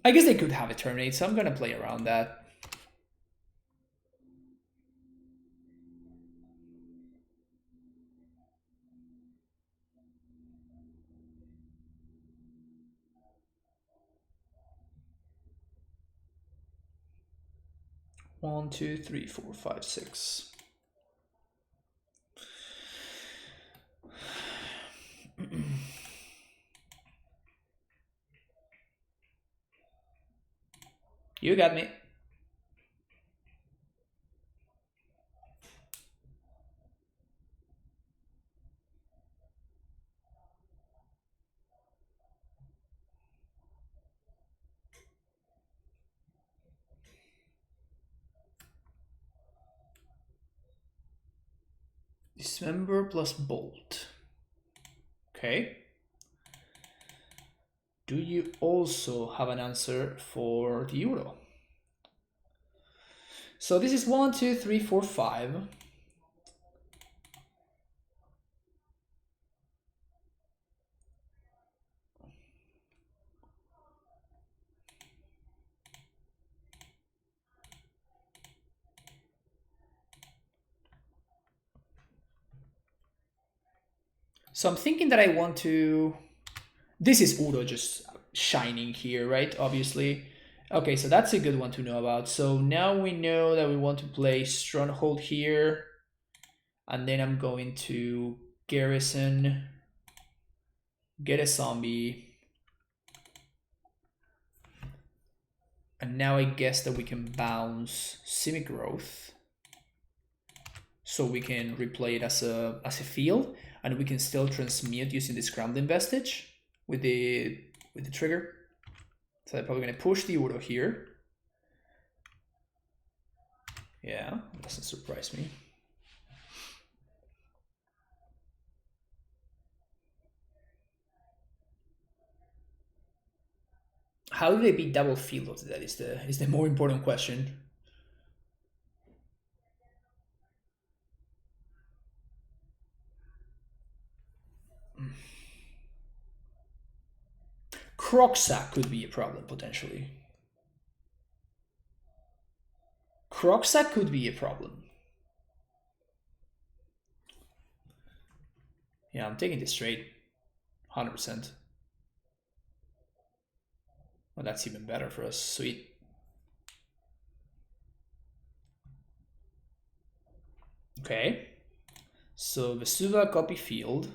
I guess they could have a Terminate, so I'm gonna play around that. One, two, three, four, five, six. You got me. Dismember plus Bolt. Okay. Do you also have an answer for the Euro? So this is 1, 2, 3, 4, 5. So I'm thinking that I want to... This is Udo just shining here, right? Obviously. Okay, so that's a good one to know about. So now we know that we want to play Stronghold here. And then I'm going to Garrison, get a zombie. And now I guess that we can bounce Simic Growth. So we can replay it as a field. And we can still transmute using the Scrambling Vestige with the trigger. So I'm probably gonna push the Udo here. Yeah, doesn't surprise me. How do they beat double field of that is the more important question. Crocksack could be a problem potentially. Crocksack could be a problem. Yeah, I'm taking this straight. 100%. Well, that's even better for us. Sweet. Okay. So Vesuva copy field.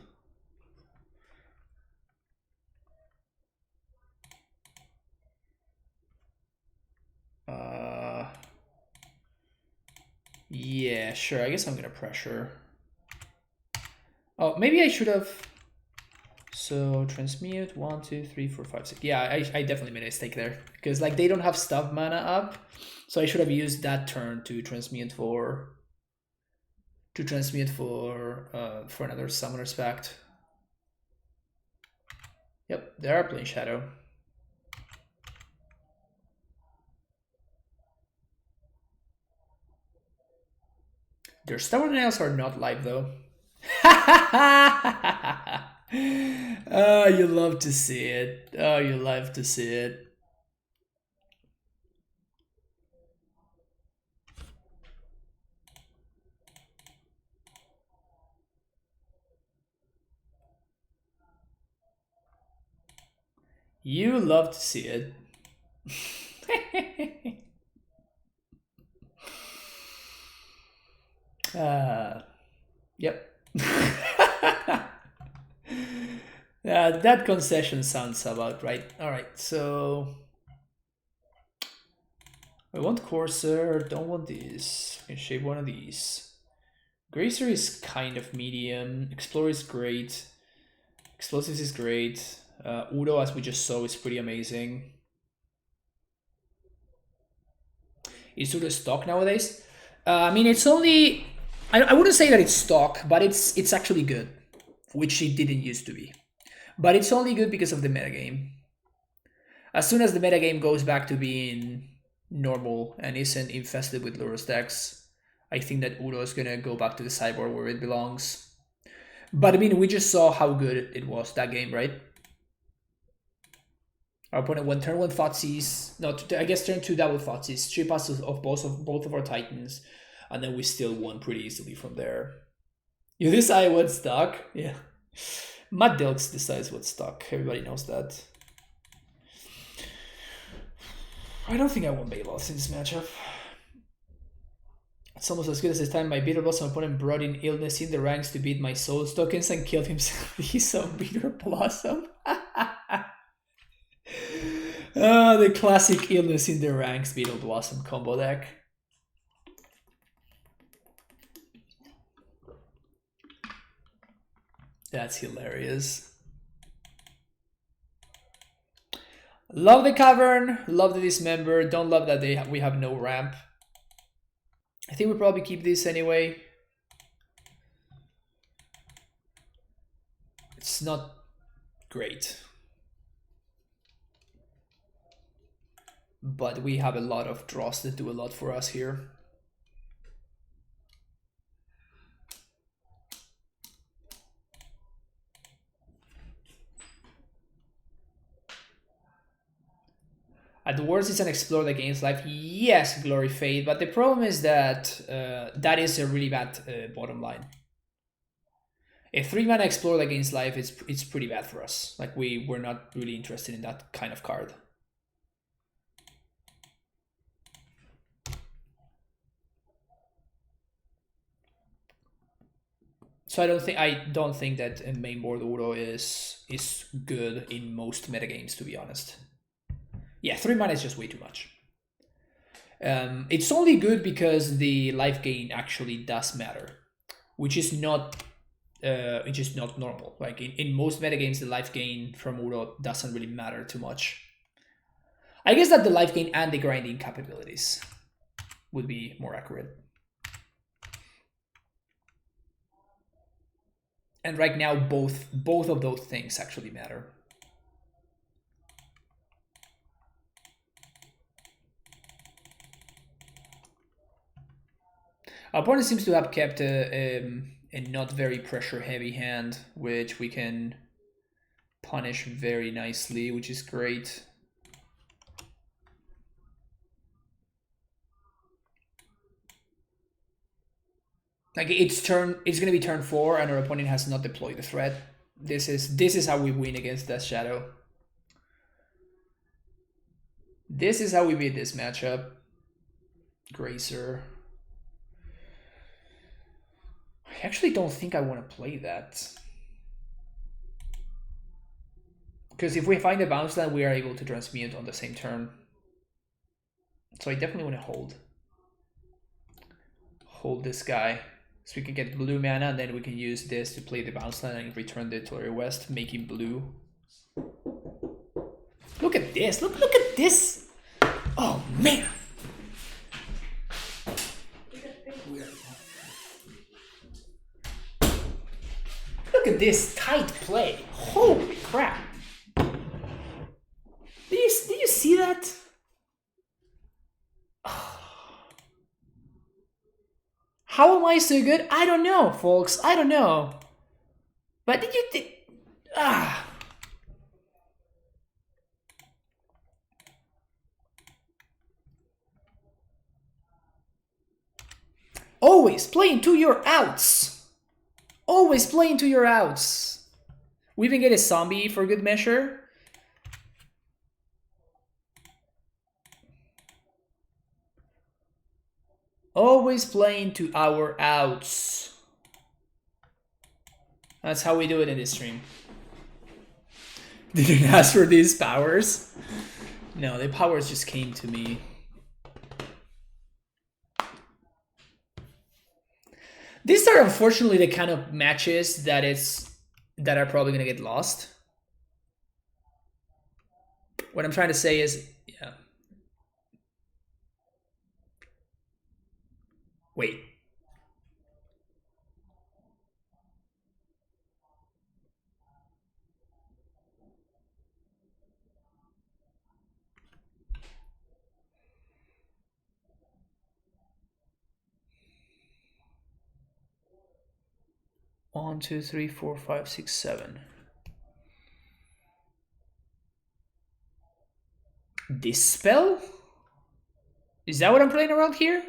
Yeah, sure. I guess I'm gonna pressure. Oh, maybe I should have. So transmute 1, 2, 3, 4, 5, 6. Yeah, I definitely made a mistake there because like they don't have stuff mana up, so I should have used that turn to transmute for another Summoner's Pact. Yep, they are playing Shadow. Their Stubborn Nails are not live though. Oh, you love to see it. Oh, you love to see it. You love to see it. Yep. That concession sounds about right. Alright, so I want Courser, don't want this. I can shape one of these. Gracer is kind of medium. Explorer is great. Explosives is great. Udo, as we just saw, is pretty amazing. Is Udo stock nowadays? I mean, it's only... I wouldn't say that it's stock, but it's actually good, which it didn't used to be. But it's only good because of the metagame. As soon as the metagame goes back to being normal and isn't infested with Lurrus decks, I think that Udo is gonna go back to the sideboard where it belongs. But I mean, we just saw how good it was, that game, right? Our opponent went turn 1 Thoughtseize, no, I guess turn 2 double Thoughtseize, 3 passes of both of our Titans, and then we still won pretty easily from there. You decide what's stuck? Yeah. Matt Dilks decides what's stuck, everybody knows that. I don't think I won Bayloss in this matchup. It's almost as good as the time my Bitter Blossom opponent brought in illness in the ranks to beat my Souls tokens and killed himself. He's a Bitter Blossom. The classic illness in the ranks Bitter Blossom combo deck. That's hilarious. Love the Cavern, love the Dismember, don't love that we have no ramp. I think we'll probably keep this anyway. It's not great. But we have a lot of draws that do a lot for us here. At the worst, it's an Explore that gains life. Yes, Glory Fade, but the problem is that that is a really bad bottom line. A 3-mana Explore that gains life, it's pretty bad for us. Like, we're not really interested in that kind of card. So I don't think that mainboard Udo is good in most metagames, to be honest. Yeah, 3 mana is just way too much. It's only good because the life gain actually does matter, which is not normal. Like in most metagames, the life gain from Udo doesn't really matter too much. I guess that the life gain and the grinding capabilities would be more accurate. And right now, both of those things actually matter. Our opponent seems to have kept a not very pressure-heavy hand, which we can punish very nicely, which is great. Like it's gonna be turn 4, and our opponent has not deployed the threat. This is how we win against Death Shadow. This is how we beat this matchup. Gracer. I actually don't think I want to play that. Because if we find a bounce land, we are able to transmute on the same turn. So I definitely want to hold. Hold this guy. So we can get blue mana, and then we can use this to play the bounce land and return the Tolary West, making blue. Look at this! Look at this! Oh man! Look at this tight play! Holy crap! Do you see that? How am I so good? I don't know, folks. I don't know. But did you think... Ah! Always play into your outs! Always play into your outs! We even get a zombie for good measure. Always play into our outs. That's how we do it in this stream. Didn't ask for these powers. No, the powers just came to me. These are unfortunately the kind of matches that are probably gonna get lost. What I'm trying to say is, yeah. Wait. One, two, three, four, five, six, seven. Dispel? Is that what I'm playing around here?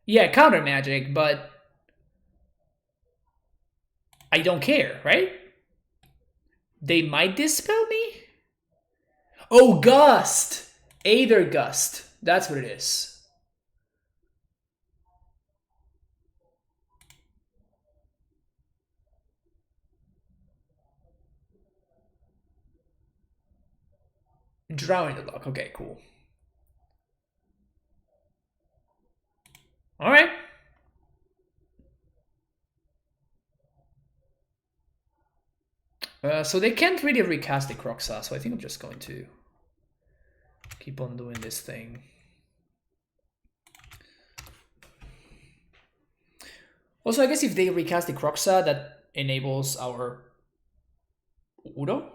Yeah, counter magic, but I don't care, right? They might dispel me? Oh, Gust! Aether Gust. That's what it is. Drawing the lock. Okay, cool. All right. So they can't really recast the Croxa, so I think I'm just going to keep on doing this thing. Also, I guess if they recast the Croxa, that enables our Udo.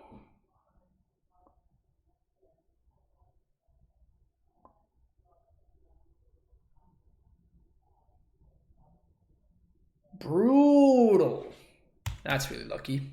Brutal. That's really lucky.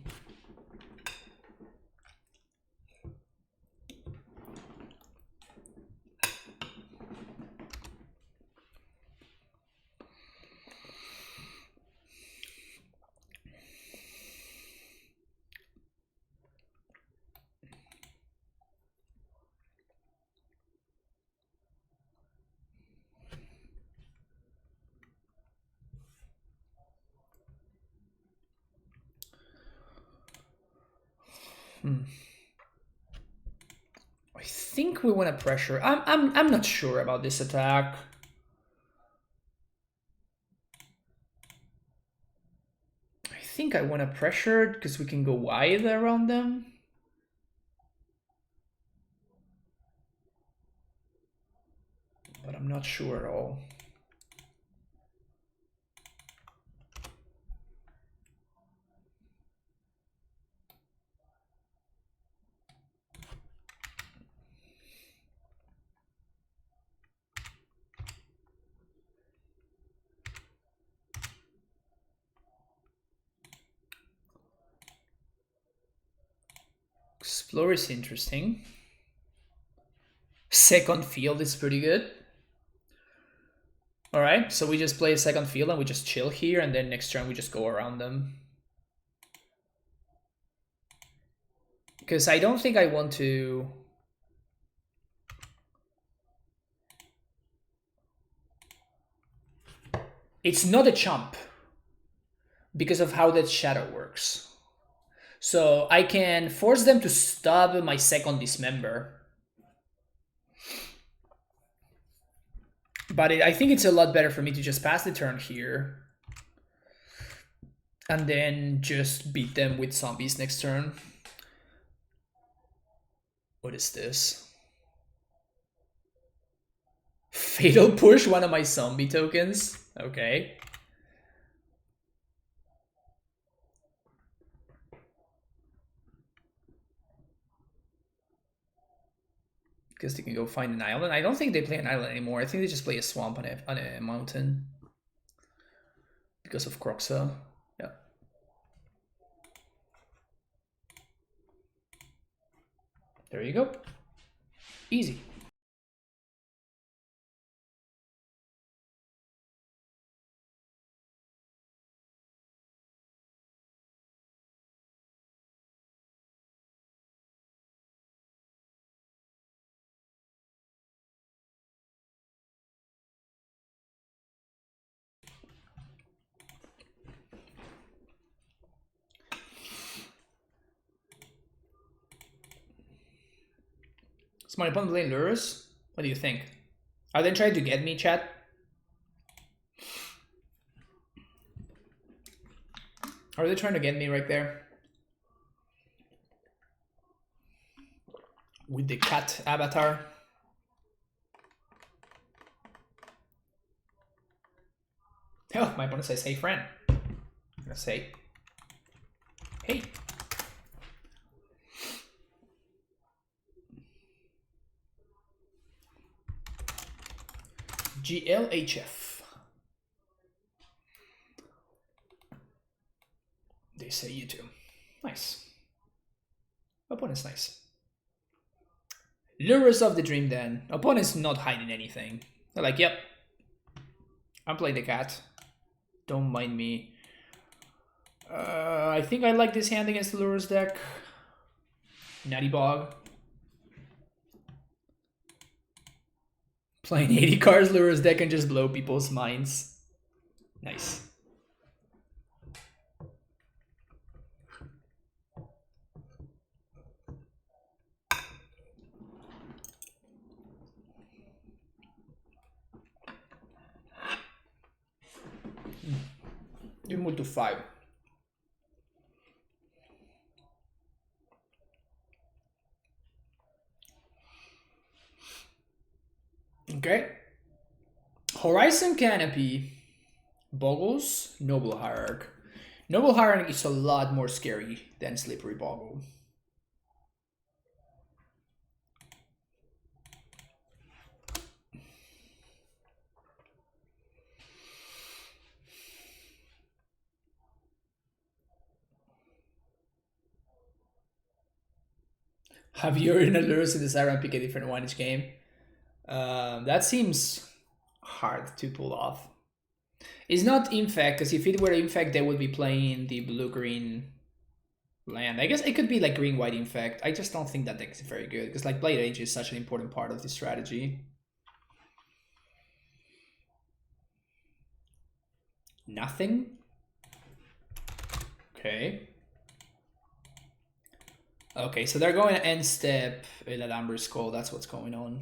I think we want to pressure. I'm not sure about this attack. I think I want to pressure because we can go wide around them. But I'm not sure at all. Explore is interesting. Second field is pretty good. All right, so we just play a second field and we just chill here, and then next turn we just go around them. Because I don't think I want to... It's not a chump because of how that shadow works. So I can force them to stop my second dismember. But I think it's a lot better for me to just pass the turn here. And then just beat them with zombies next turn. What is this? Fatal Push, one of my zombie tokens. Okay. Because they can go find an island. I don't think they play an island anymore. I think they just play a swamp on a mountain. Because of Croxa. Yeah. There you go. Easy. Is my opponent playing Lurrus? What do you think? Are they trying to get me, chat? Are they trying to get me right there? With the cat avatar? Oh, my opponent says, hey friend. I'm gonna say, hey. GLHF. They say you too. Nice. Opponent's nice. Lurrus of the Dream then. Opponent's not hiding anything. They're like, yep. I'm playing the cat. Don't mind me. I think I like this hand against the Lurrus deck. Natty Bog. Playing 80 cards Lurrus deck and just blow people's minds. Nice. You move to 5. Okay. Horizon Canopy. Boggles. Noble Hierarch. Noble Hierarch is a lot more scary than Slippery Boggle. Have you already Lurrus in the Siren pick a different one each game? That seems hard to pull off. It's not Infect, because if it were Infect, they would be playing the blue-green land. I guess it could be like green-white Infect. I just don't think that deck is very good, because like Blade Age is such an important part of the strategy. Nothing? Okay. Okay, so they're going to end step that Amber Skull. That's what's going on.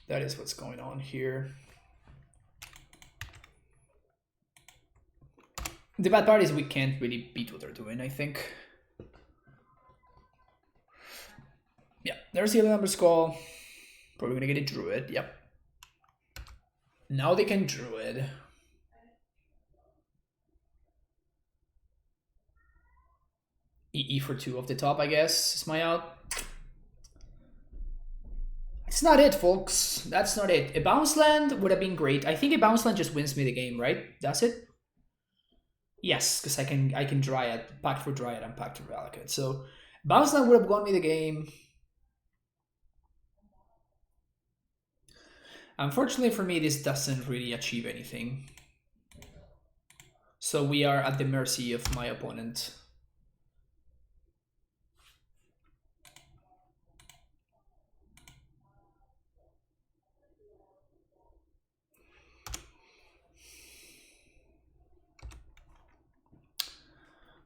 That is what's going on here. The bad part is we can't really beat what they're doing, I think. Yeah, there's the Amber Skull. Probably gonna get a Druid, yep. Now they can Druid. EE for 2 off the top, I guess, is my out. It's not it, folks. That's not it. A bounce land would have been great. I think a bounce land just wins me the game, right? Does it? Yes, because I can Dryad, Pact for Dryad and Pact for Valakut. So bounce land would have won me the game. Unfortunately for me, this doesn't really achieve anything. So we are at the mercy of my opponent.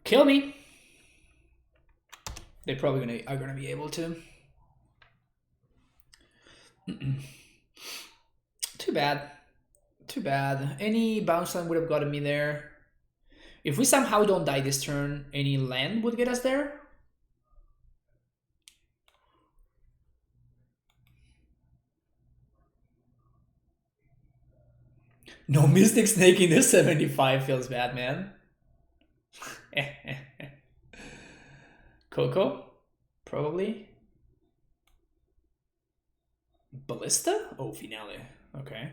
Kill me. They probably are gonna be able to. Too bad. Too bad. Any bounce land would have gotten me there. If we somehow don't die this turn, any land would get us there. No Mystic Snake in the 75 feels bad, man. Coco? Probably. Ballista? Oh, Finale. Okay.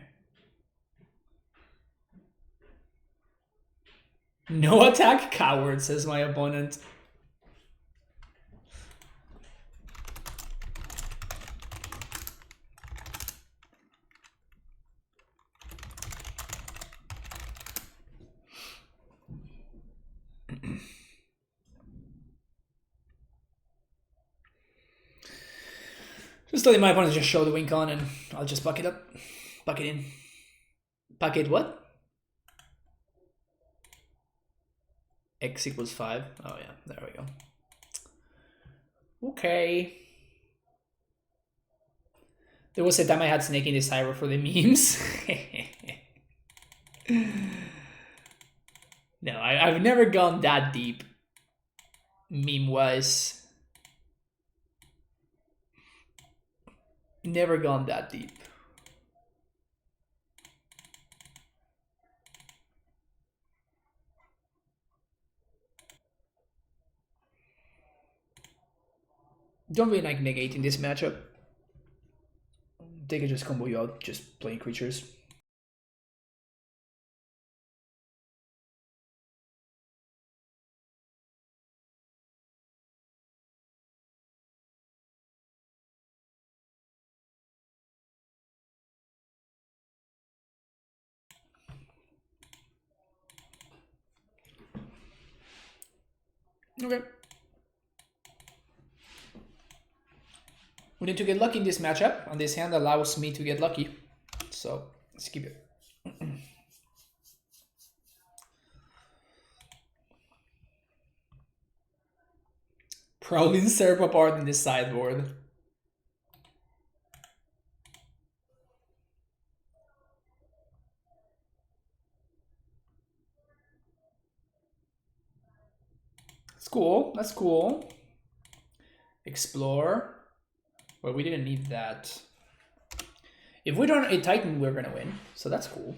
No attack, coward, says my opponent. Just letting my opponent just show the wink on and I'll just buck it up. Buck it in. Buck it what? X equals 5. Oh yeah, there we go. Okay. There was a time I had Snake in the Cyber for the memes. No, I've never gone that deep, meme-wise. Never gone that deep. Don't really like negating this matchup. They can just combo you out just playing creatures. Okay. We need to get lucky in this matchup, and this hand allows me to get lucky. So let's keep it. Prowling Serp apart in the sideboard. That's cool. That's cool. Explore. Well, we didn't need that. If we don't a Titan, we're gonna win. So that's cool.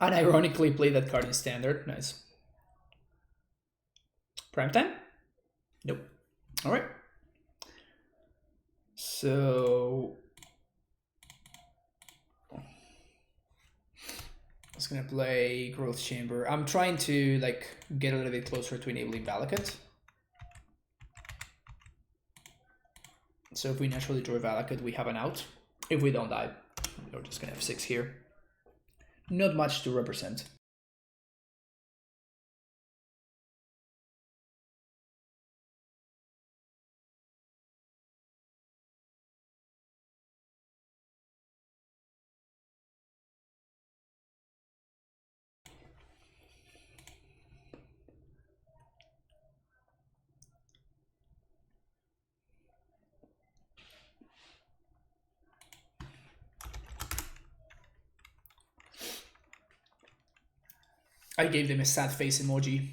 And ironically play that card in Standard. Nice. Prime time? Nope. All right. So I was gonna play Growth Chamber. I'm trying to like get a little bit closer to enabling Valakut. So if we naturally draw Valakut, we have an out. If we don't die, we're just gonna have 6 here. Not much to represent. I gave them a sad face emoji.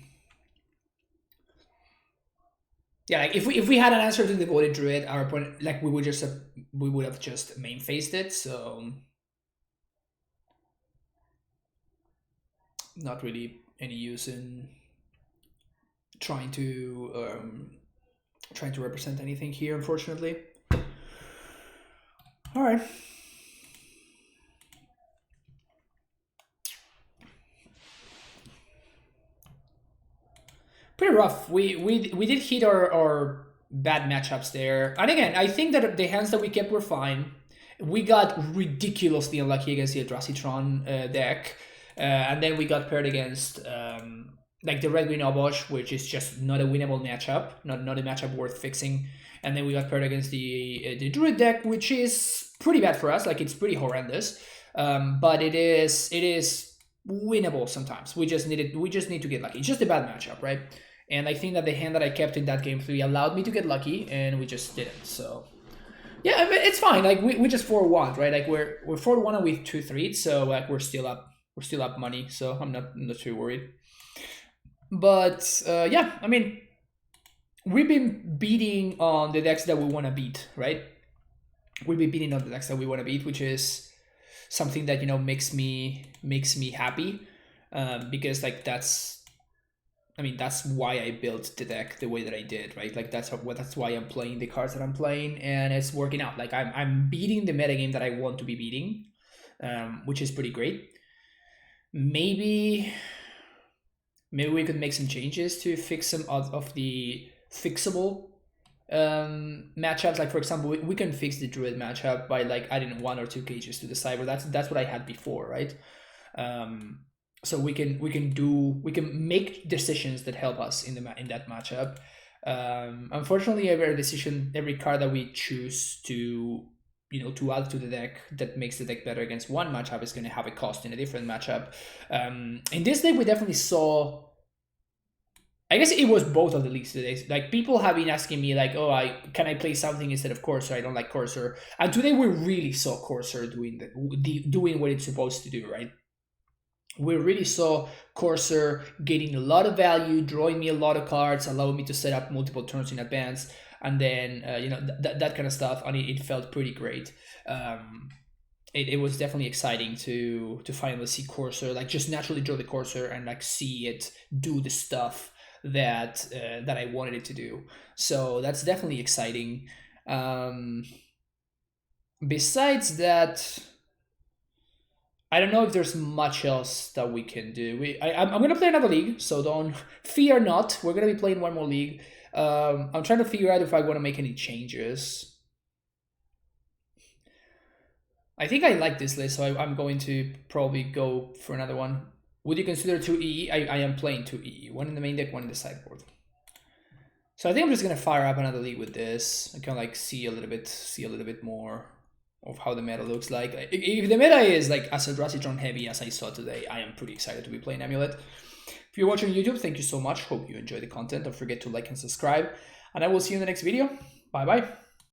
Yeah, like if we had an answer to the voted Druid, our opponent, like we would have just main faced it. So not really any use in trying to represent anything here, unfortunately. All right. Pretty rough. We did hit our bad matchups there. And again, I think that the hands that we kept were fine. We got ridiculously unlucky against the Eldrazi Tron deck. And then we got paired against like the red-green Obosh, which is just not a winnable matchup, not a matchup worth fixing. And then we got paired against the Druid deck, which is pretty bad for us. Like it's pretty horrendous, but it is winnable sometimes. We just need to get lucky. It's just a bad matchup, right? And I think that the hand that I kept in that game 3 allowed me to get lucky, and we just didn't. So yeah, I mean, it's fine. Like we just 4-1, right? Like we're 4-1 and with 2-3, so like we're still up money. So I'm not too worried. But yeah, I mean, we've been beating on the decks that we want to beat, right? We've been beating on the decks that we want to beat, which is something that makes me happy, because like that's I mean, that's why I built the deck the way that I did, right? Like that's why I'm playing the cards that I'm playing, and it's working out. Like I'm beating the metagame that I want to be beating, which is pretty great. Maybe we could make some changes to fix some of the fixable matchups. Like for example, we can fix the Druid matchup by like adding 1 or 2 cages to the side. But that's what I had before, right? So we can make decisions that help us in that matchup. Unfortunately, every card that we choose to to add to the deck that makes the deck better against one matchup is going to have a cost in a different matchup. In this deck, we definitely saw. I guess it was both of the leaks today. Like people have been asking me, like, "Oh, can I play something instead of Corsair? I don't like Corsair." And today we really saw Corsair doing what it's supposed to do, right? We really saw Corsair getting a lot of value, drawing me a lot of cards, allowing me to set up multiple turns in advance, and then that kind of stuff. And it felt pretty great. It was definitely exciting to finally see Corsair, like just naturally draw the Corsair and like see it do the stuff that I wanted it to do. So that's definitely exciting. Besides that, I don't know if there's much else that we can do. I'm going to play another league, so don't fear not. We're going to be playing one more league. I'm trying to figure out if I want to make any changes. I think I like this list, so I'm going to probably go for another one. Would you consider 2 EE? I am playing 2 EE. One in the main deck, one in the sideboard. So I think I'm just going to fire up another league with this. I can like see a little bit more of how the meta looks like. If the meta is like as Eldrazi Tron heavy as I saw today, I am pretty excited to be playing AmuLIT. If you're watching YouTube, thank you so much. Hope you enjoy the content. Don't forget to like and subscribe. And I will see you in the next video. Bye bye.